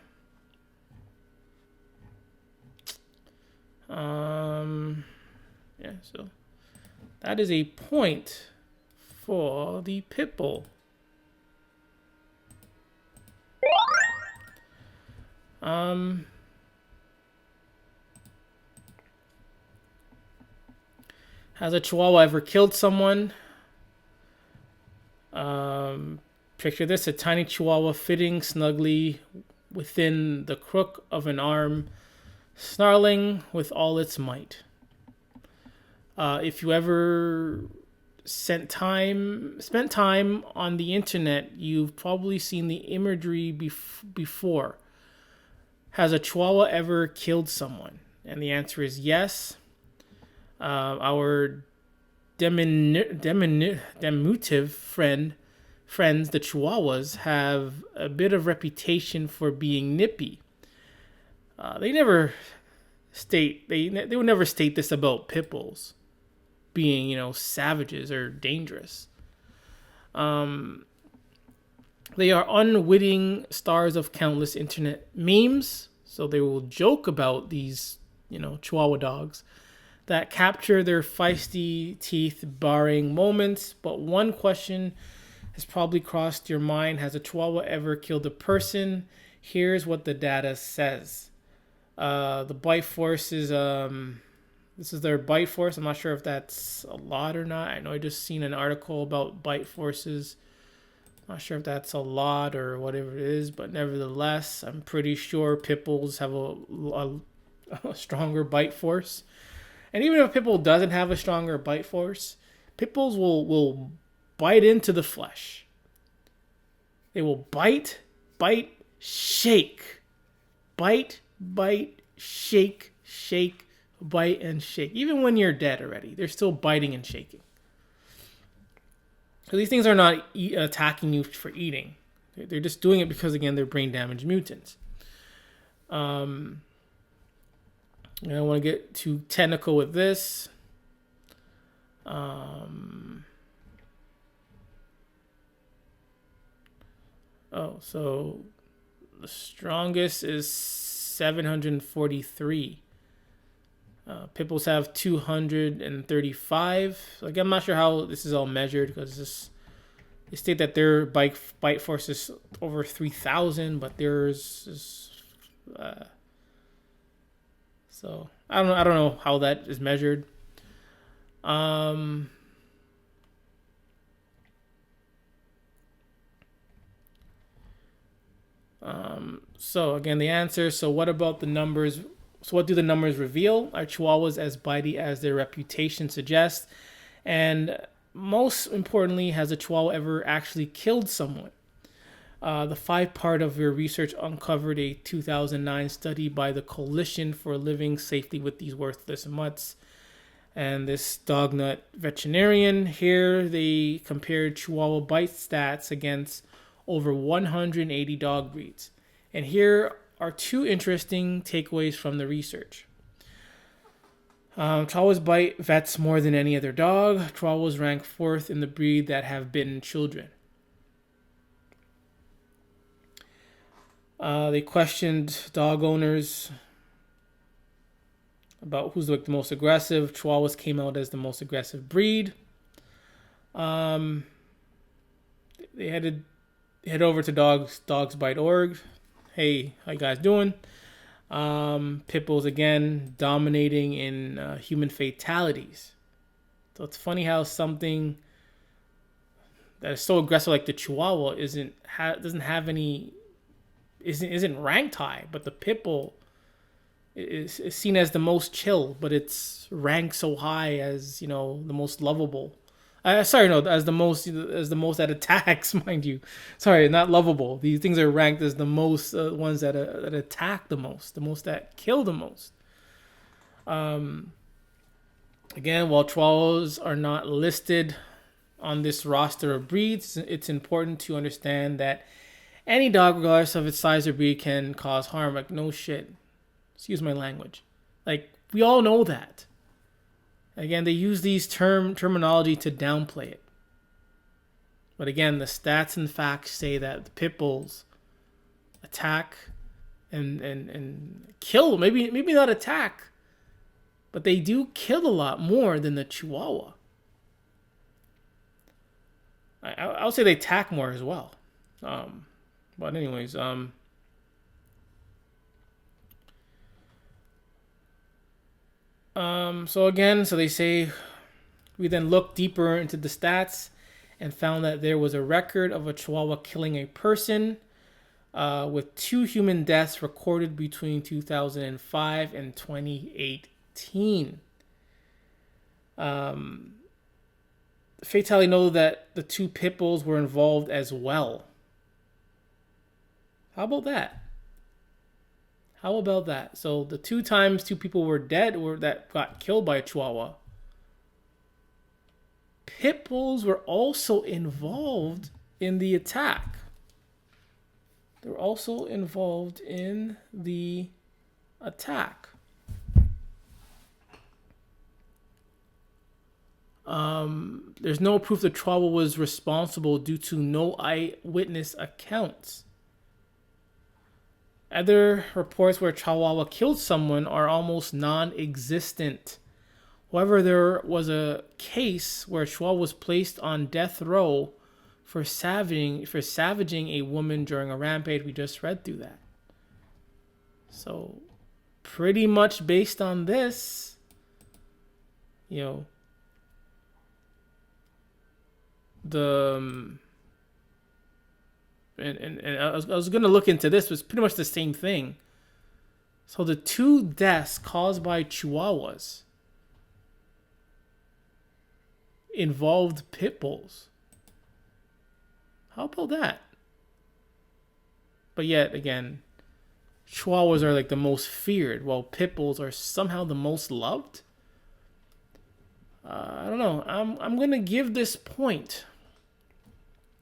So that is a point for the pit bull. Has a Chihuahua ever killed someone? Picture this: a tiny Chihuahua fitting snugly within the crook of an arm, snarling with all its might. If you ever spent time on the internet, you've probably seen the imagery before. Has a Chihuahua ever killed someone? And the answer is yes. Our diminutive friends, the Chihuahuas, have a bit of reputation for being nippy. They never state they would never state this about pit bulls being, savages or dangerous. They are unwitting stars of countless internet memes, so they will joke about these, Chihuahua dogs that capture their feisty teeth-baring moments. But one question has probably crossed your mind: has a Chihuahua ever killed a person? Here's what the data says. The bite force is this is their bite force. I'm not sure if that's a lot or not. I know I just seen an article about bite forces. Not sure if that's a lot or whatever it is, but nevertheless, I'm pretty sure pit bulls have a stronger bite force. And even if a pit bull doesn't have a stronger bite force, pit bulls will bite into the flesh. They will bite, shake. Bite, shake, bite, and shake. Even when you're dead already, they're still biting and shaking. So these things are not attacking you for eating. They're just doing it because, again, they're brain damaged mutants. I don't want to get too technical with this. So the strongest is 743. Pit bulls have 235. Like, I'm not sure how this is all measured because they state that their bite force is over 3,000, but theirs is. So I don't know how that is measured. So again, the answer. So what about the numbers? So what do the numbers reveal? Are Chihuahuas as bitey as their reputation suggests? And most importantly, has a Chihuahua ever actually killed someone? The 5-part of your research uncovered a 2009 study by the Coalition for Living Safely with These Worthless Mutts. And this dog nut veterinarian here, they compared Chihuahua bite stats against over 180 dog breeds. And here are 2 interesting takeaways from the research. Chihuahuas bite vets more than any other dog. Chihuahuas rank 4th in the breed that have bitten children. They questioned dog owners about who's like the most aggressive. Chihuahuas came out as the most aggressive breed. They had to head over to dogsbite.org. Hey, how you guys doing? Pit bulls again dominating in human fatalities. So it's funny how something that is so aggressive like the Chihuahua isn't ranked high, but the pit bull is seen as the most chill, but it's ranked so high as, the most lovable. As the most that attacks, mind you. Sorry, not lovable. These things are ranked as the most ones that attack the most that kill the most. Again, while Chihuahuas are not listed on this roster of breeds, it's important to understand that any dog, regardless of its size or breed, can cause harm. Like, no shit. Excuse my language. Like, we all know that. Again, they use these terminology to downplay it. But again, the stats and facts say that the pit bulls attack and kill. Maybe not attack, but they do kill a lot more than the Chihuahua. I'll say they attack more as well. But anyways, so they say we then looked deeper into the stats and found that there was a record of a Chihuahua killing a person, with 2 human deaths recorded between 2005 and 2018. Fatality noted that the 2 pit bulls were involved as well. How about that? So the 2 times 2 people were dead or that got killed by a Chihuahua, pit bulls were also involved in the attack. They were also involved in the attack. There's no proof the Chihuahua was responsible due to no eyewitness accounts. Other reports where Chihuahua killed someone are almost non-existent. However, there was a case where Chihuahua was placed on death row for savaging a woman during a rampage. We just read through that. So, pretty much based on this, you know, the and I was gonna look into this, but it's pretty much the same thing. So the 2 deaths caused by Chihuahuas involved pit bulls. How about that? But yet again, Chihuahuas are like the most feared, while pit bulls are somehow the most loved. I don't know. I'm gonna give this point.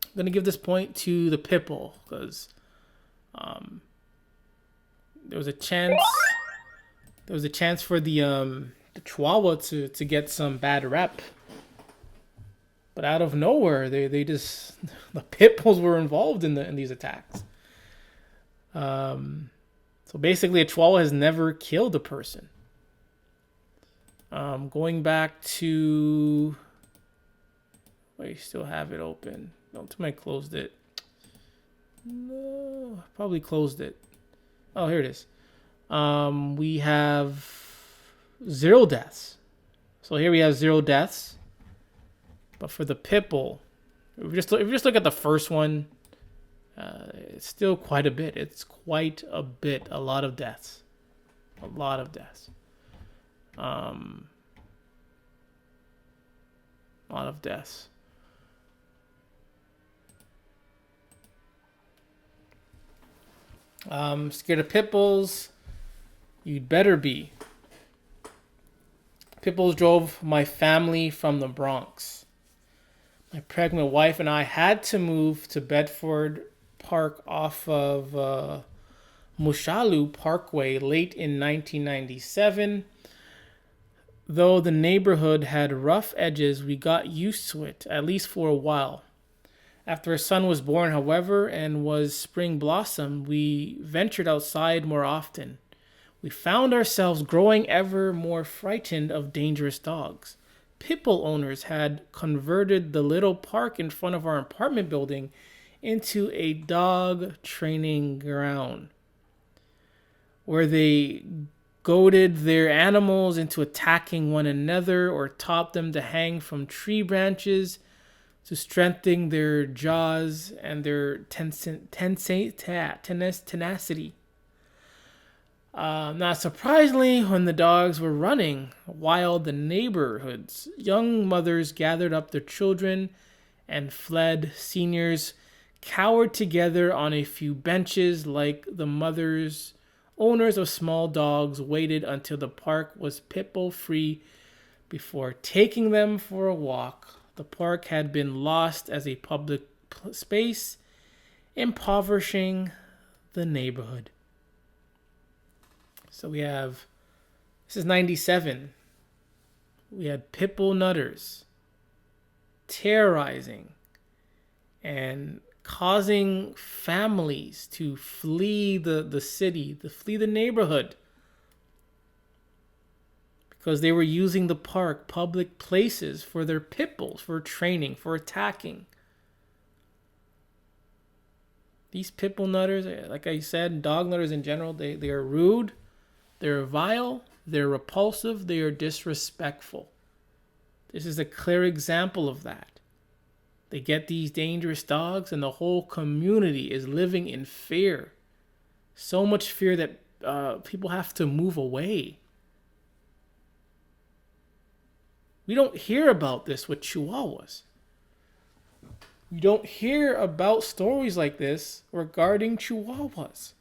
I'm gonna give this point to the pit bull because there was a chance. There was a chance for the Chihuahua to get some bad rep, but out of nowhere, they just the pit bulls were involved in these attacks. So basically, a Chihuahua has never killed a person. Going back to, I still have it open. No, I closed it. No, probably closed it. Oh, here it is. We have 0 deaths. So here we have 0 deaths. But for the pit bull, if you just look at the first one, it's still quite a bit. It's quite a bit. A lot of deaths. A lot of deaths. A lot of deaths. Scared of pit bulls? You'd better be. Pit bulls drove my family from the Bronx. My pregnant wife and I had to move to Bedford Park off of Mushalu Parkway late in 1997. Though the neighborhood had rough edges, we got used to it, at least for a while. After a son was born, however, and was spring blossom, we ventured outside more often. We found ourselves growing ever more frightened of dangerous dogs. Pitbull owners had converted the little park in front of our apartment building into a dog training ground, where they goaded their animals into attacking one another or taught them to hang from tree branches to strengthen their jaws and their tenacity. Not surprisingly, when the dogs were running wild the neighborhoods, young mothers gathered up their children and fled. Seniors cowered together on a few benches like the mothers. Owners of small dogs waited until the park was pitbull free before taking them for a walk. The park had been lost as a public space, impoverishing the neighborhood. So we have, this is 97. We had pitbull nutters terrorizing and causing families to flee the city, to flee the neighborhood, because they were using the park, public places, for their pit bulls, for training, for attacking. These pit bull nutters, like I said, dog nutters in general, they are rude, they're vile, they're repulsive, they are disrespectful. This is a clear example of that. They get these dangerous dogs and the whole community is living in fear. So much fear that people have to move away. We don't hear about this with Chihuahuas. You don't hear about stories like this regarding Chihuahuas.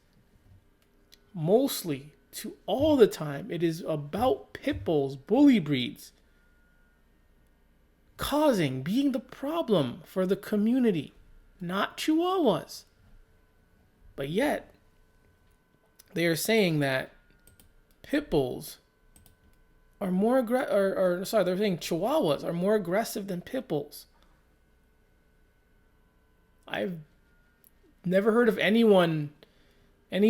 Mostly, to all the time, it is about pit bulls, bully breeds, being the problem for the community, not Chihuahuas. But yet, they are saying that pit bulls are more they're saying Chihuahuas are more aggressive than pit bulls. I've never heard of any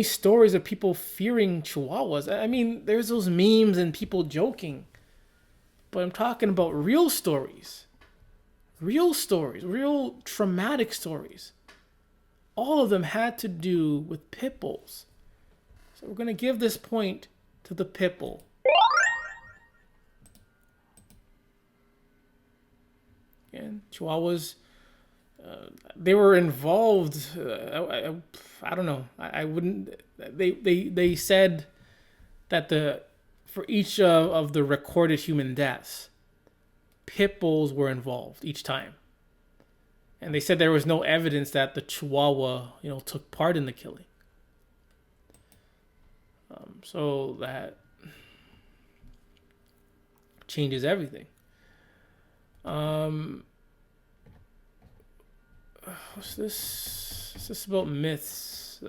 stories of people fearing Chihuahuas. I mean, there's those memes and people joking, but I'm talking about real stories, real traumatic stories. All of them had to do with pit bulls. So we're going to give this point to to the pit bull. And Chihuahuas, they were involved. I don't know. I wouldn't. They said that for each of the recorded human deaths, pit bulls were involved each time, and they said there was no evidence that the Chihuahua, took part in the killing. So that changes everything. What's this? Is this about myths?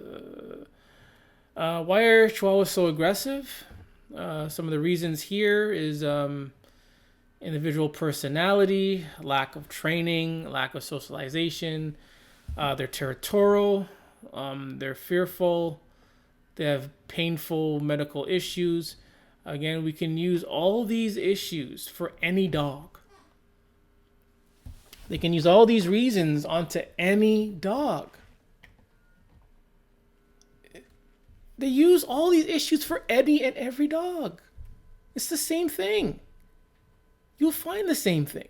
Why are Chihuahuas so aggressive? Some of the reasons here is individual personality, lack of training, lack of socialization. They're territorial. They're fearful. They have painful medical issues. Again, we can use all these issues for any dog. They can use all these reasons onto any dog. They use all these issues for any and every dog. It's the same thing. You'll find the same thing.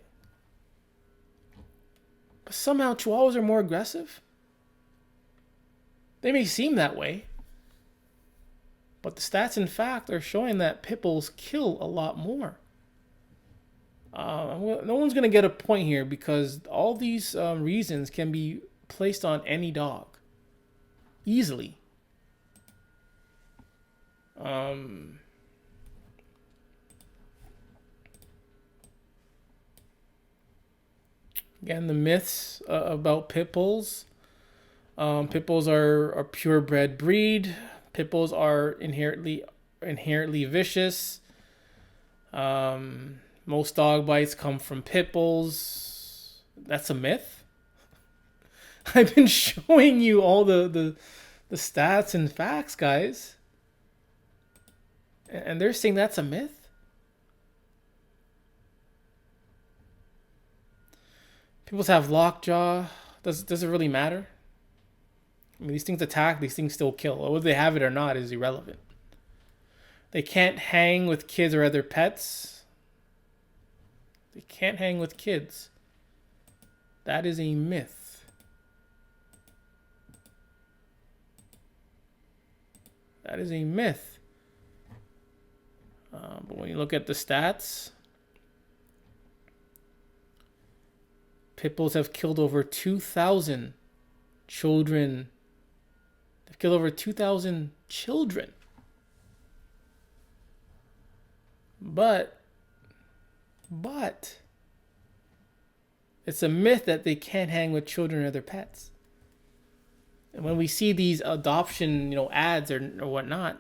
But somehow Chihuahuas are more aggressive. They may seem that way. But the stats, in fact, are showing that pit bulls kill a lot more. No one's going to get a point here because all these reasons can be placed on any dog. Easily. Again, the myths about pit bulls. Pit bulls are a purebred breed. Pit bulls are inherently vicious. Most dog bites come from pit bulls. That's a myth. I've been showing you all the stats and facts, guys. And they're saying that's a myth? Pit bulls have lockjaw. Does it really matter? I mean, these things attack, these things still kill. Whether they have it or not is irrelevant. They can't hang with kids or other pets. They can't hang with kids. That is a myth. That is a myth. But when you look at the stats, pit bulls have killed over 2,000 children. They've killed over 2,000 children. But it's a myth that they can't hang with children or other pets. And when we see these adoption, ads or whatnot,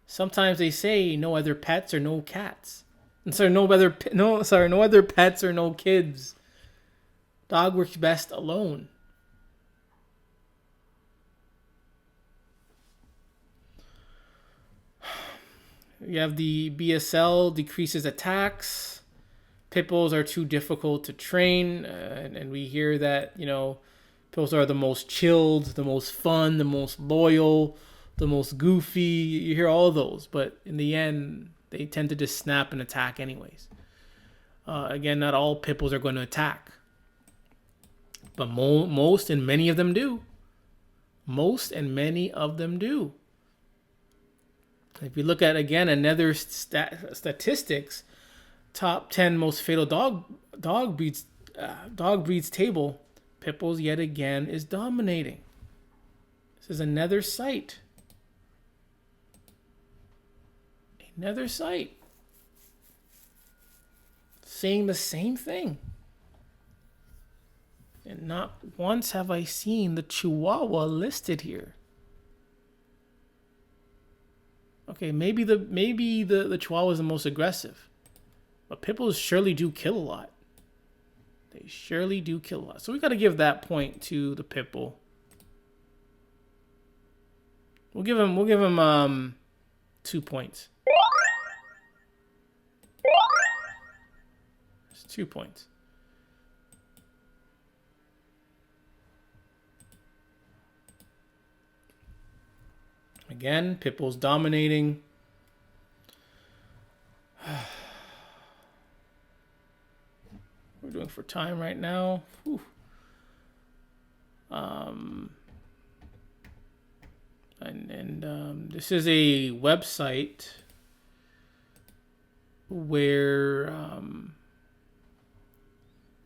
sometimes they say no other pets or no cats. And so no other pets or no kids. Dog works best alone. You have the BSL decreases attacks. Pit bulls are too difficult to train. And we hear that, pit bulls are the most chilled, the most fun, the most loyal, the most goofy. You hear all those. But in the end, they tend to just snap and attack anyways. Again, not all pit bulls are going to attack. But most and many of them do. Most and many of them do. If you look at, again, another statistics, top 10 most fatal dog breeds table, pit bulls yet again is dominating. This is another site. Another site. Saying the same thing. And not once have I seen the Chihuahua listed here. Okay, maybe the Chihuahua is the most aggressive. But pit bulls surely do kill a lot. They surely do kill a lot. So we got to give that point to the pit bull. We'll give him 2 points. It's 2 points. Again, pit bulls dominating. we're doing for time right now. Whew. And this is a website where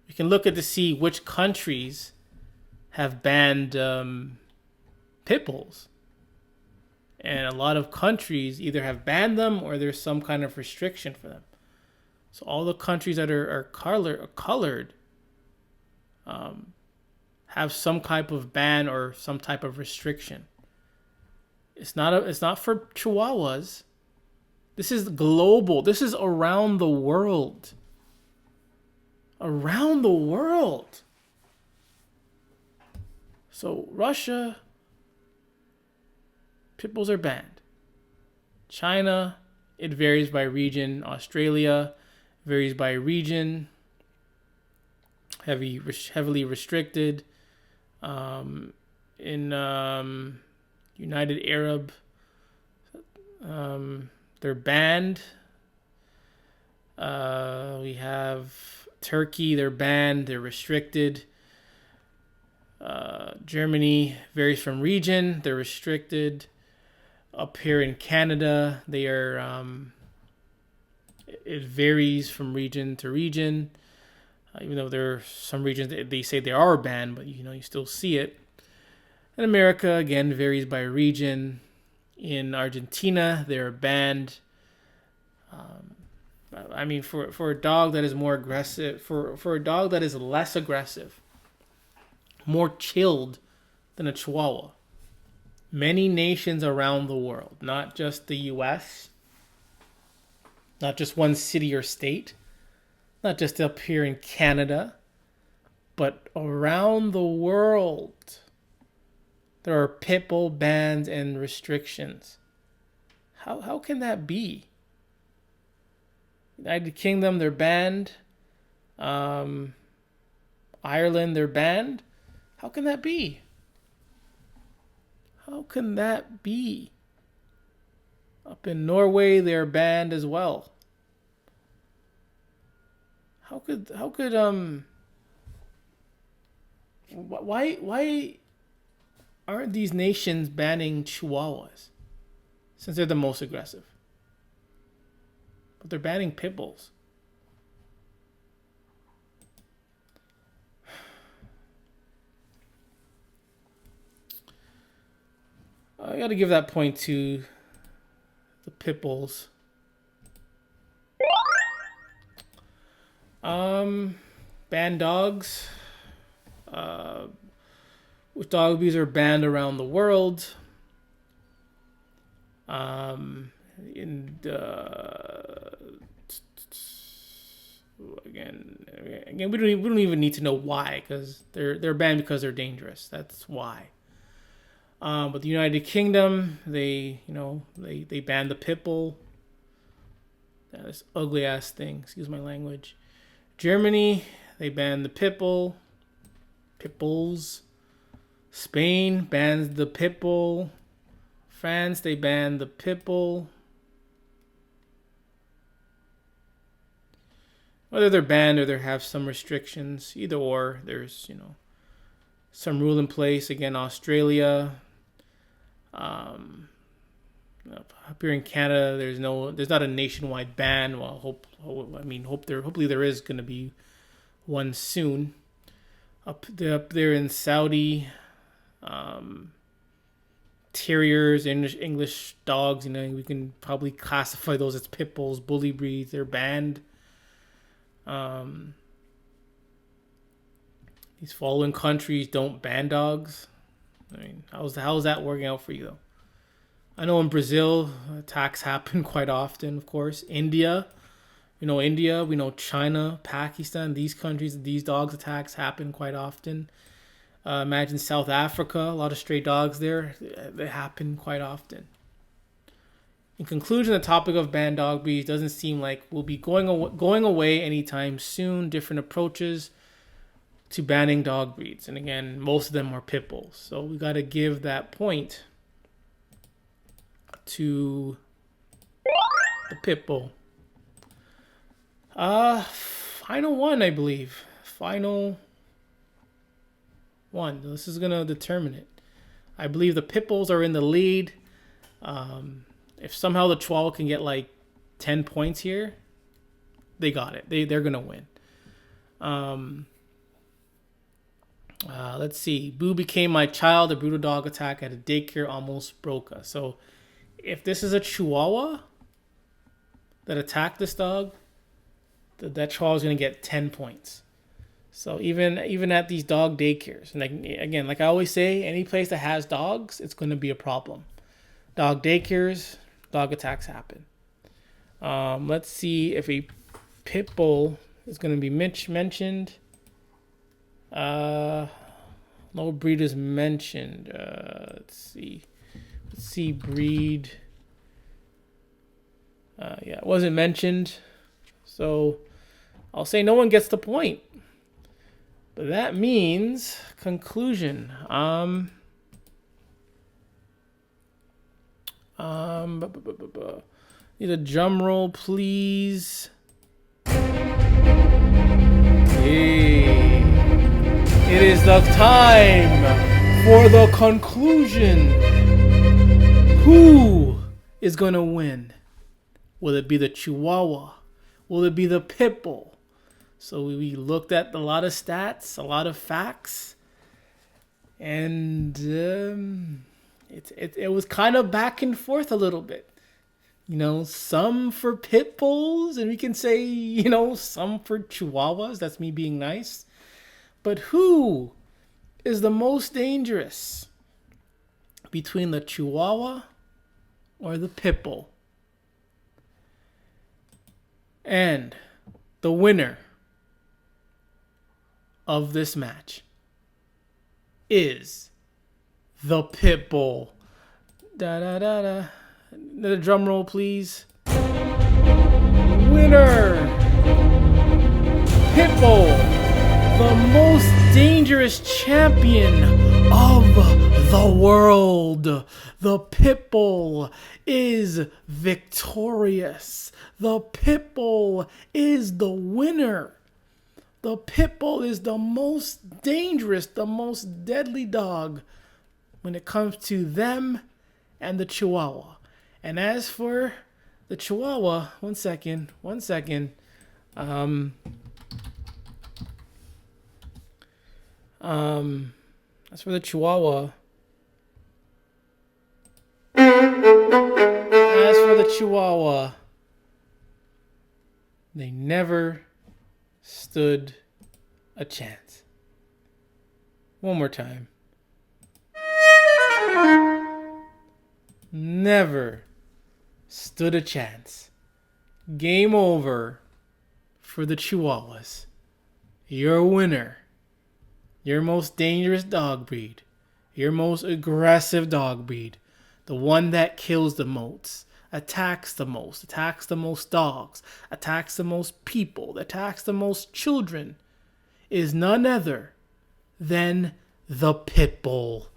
you can look at to see which countries have banned pit bulls. And a lot of countries either have banned them or there's some kind of restriction for them. So all the countries that are colored have some type of ban or some type of restriction. It's not for Chihuahuas. This is global. This is around the world. Around the world. So Russia, pit bulls are banned. China, it varies by region. Australia varies by region. Heavily restricted. In United Arab, they're banned. We have Turkey, they're banned, they're restricted. Germany varies from region, they're restricted. Up here in Canada, they are. It varies from region to region. Even though there are some regions that they say they are banned, but you still see it. In America, again, varies by region. In Argentina, they're banned. I mean, for a dog that is more aggressive, for a dog that is less aggressive, more chilled than a Chihuahua, many nations around the world, not just the U.S., not just one city or state, not just up here in Canada, but around the world, there are pit bull bans and restrictions. How can that be? United Kingdom, they're banned. Ireland, they're banned. How can that be? How can that be? Up in Norway, they're banned as well. Why aren't these nations banning Chihuahuas since they're the most aggressive? But they're banning pit bulls. I got to give that point to the pit bulls. Ban dogs. With dog abuse are banned around the world. Again, we don't even need to know why, because they're banned because they're dangerous. That's why. But the United Kingdom, they banned the pit bull. Yeah, this ugly ass thing. Excuse my language. Germany, they banned the pit bull. Pit bulls. Spain bans the pit bull. France, they banned the pit bull. Whether they're banned or they have some restrictions, either or, there's some rule in place. Again, Australia, up here in Canada, there's not a nationwide ban. Well, hopefully there is going to be one soon. Up there in Saudi, terriers, English dogs, we can probably classify those as pit bulls, bully breeds. They're banned. These following countries don't ban dogs. I mean, how's that working out for you though? I know in Brazil, attacks happen quite often, of course. India, we know China, Pakistan, these countries, these dogs attacks happen quite often. Imagine South Africa, a lot of stray dogs there. They happen quite often. In conclusion, the topic of banned dog breeds doesn't seem like we'll be going away anytime soon. Different approaches to banning dog breeds. And again, most of them are pit bulls. So we got to give that point to the pit bull. Final one, I believe. final one. This is going to determine it. I believe the pitbulls are in the lead. If somehow the Chihuahua can get like 10 points here, they got it. They're going to win. Let's see. Boo became my child. A brutal dog attack at a daycare almost broke us. So if this is a Chihuahua that attacked this dog, that Chihuahua is going to get 10 points. So even at these dog daycares, and again, like I always say, any place that has dogs, it's going to be a problem. Dog daycares, dog attacks happen. Let's see if a pit bull is going to be mentioned. No breed is mentioned. Let's see breed. Yeah, it wasn't mentioned. So I'll say no one gets the point. But that means conclusion. Need a drum roll, please. Hey, it is the time for the conclusion. Who is gonna win? Will it be the Chihuahua? Will it be the pitbull? So we looked at a lot of stats, a lot of facts, and it was kind of back and forth a little bit. You know, some for pit bulls, and we can say, you know, some for Chihuahuas. That's me being nice. But who is the most dangerous between the Chihuahua or the pit bull? And the winner of this match is the pit bull. Da da da da. Another drum roll, please. Winner, pit bull, the most dangerous champion of the world. The pit bull is victorious. The pit bull is the winner. The pit bull is the most dangerous, the most deadly dog when it comes to them and the Chihuahua. And as for the Chihuahua, one second. As for the Chihuahua, they never stood a chance. One more time. Never stood a chance. Game over for the Chihuahuas. Your winner. Your most dangerous dog breed. Your most aggressive dog breed. The one that kills the most. Attacks the most dogs, attacks the most people, attacks the most children, is none other than the pit bull.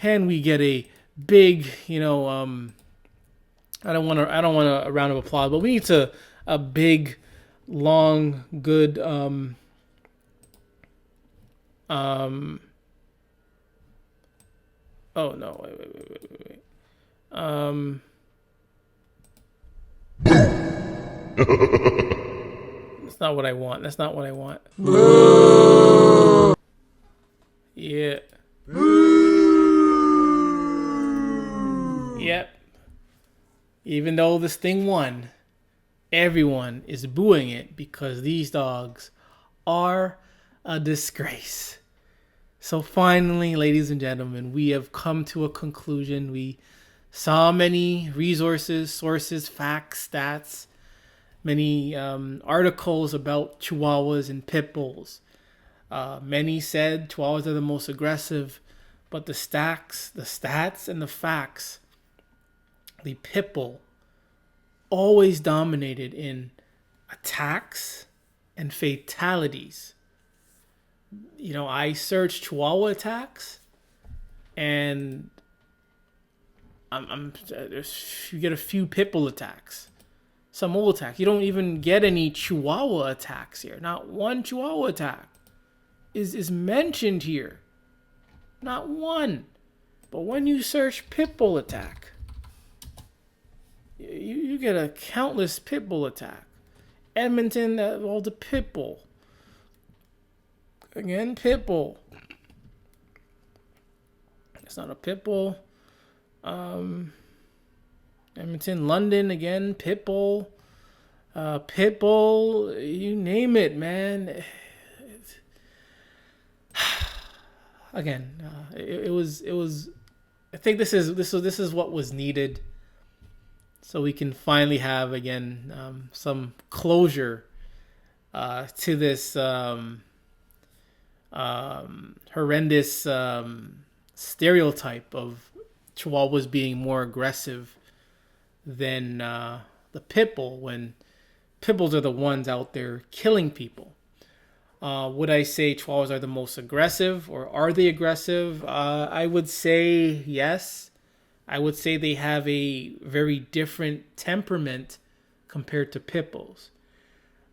And we get a big, I don't want a round of applause, but we need a big, long, good, oh no, wait. That's not what I want. Yeah. Yep. Even though this thing won, everyone is booing it because these dogs are a disgrace. So finally, ladies and gentlemen, we have come to a conclusion. We saw many resources, sources, facts, stats, many articles about Chihuahuas and pit bulls. Many said Chihuahuas are the most aggressive, but the stats, and the facts, the pit bull always dominated in attacks and fatalities. I searched Chihuahua attacks, and you get a few pit bull attacks, some old attacks. You don't even get any Chihuahua attacks here. Not one Chihuahua attack. is mentioned here. Not one. But when you search pit bull attack, you get a countless pit bull attack. Edmonton, the pit bull. Again, pit bull. It's not a pit bull. Edmonton, London, again, pit bull. Pit bull, you name it, man. Again, it was. I think this is what was needed, so we can finally have again some closure to this horrendous stereotype of Chihuahuas being more aggressive than the pit bull, when pit bulls are the ones out there killing people. Would I say Chihuahuas are the most aggressive, or are they aggressive? I would say yes. I would say they have a very different temperament compared to pit bulls.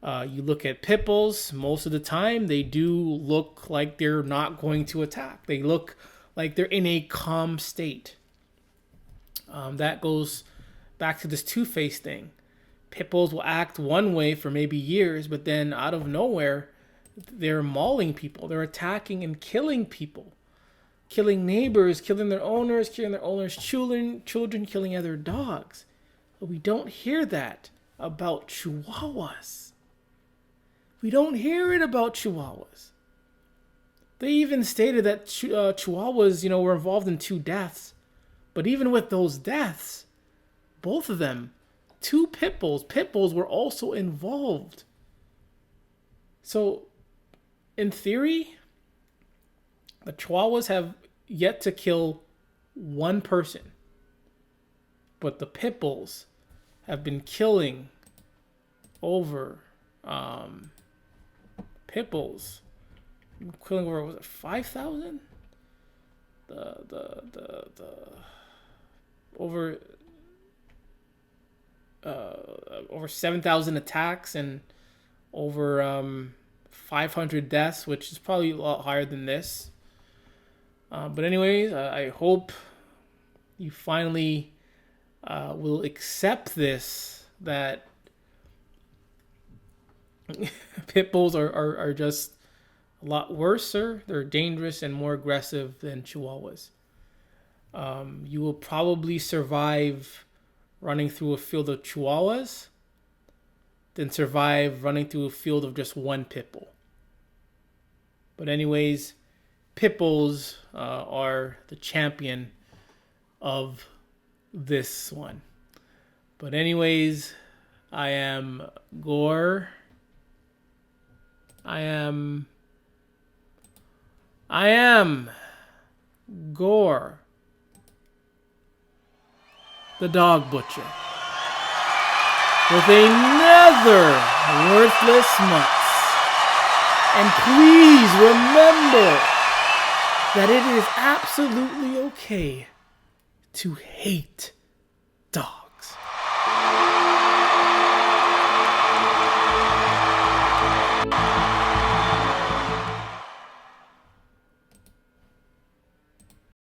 You look at pit bulls, most of the time they do look like they're not going to attack. They look like they're in a calm state. That goes back to this two-faced thing. Pit bulls will act one way for maybe years, but then out of nowhere, they're mauling people. They're attacking and killing people. Killing neighbors, killing their owners children, killing other dogs. But we don't hear that about Chihuahuas. We don't hear it about Chihuahuas. They even stated that Chihuahuas, were involved in 2 deaths. But even with those deaths, both of them, 2 pit bulls were also involved. So, in theory, the Chihuahuas have yet to kill 1 person. But the pit bulls have been killing over pit bulls. Killing over, was it 5,000? Over 7,000 attacks and over 500 deaths, which is probably a lot higher than this. But anyways, I hope you finally will accept this, that pit bulls are just a lot worse. They're dangerous and more aggressive than Chihuahuas. You will probably survive running through a field of Chihuahuas than survive running through a field of just 1 pit bull. But anyways, pit bulls are the champion of this one. But anyways, I am Gore. I am Gore, the dog butcher, with another worthless month. And please remember that it is absolutely okay to hate dogs.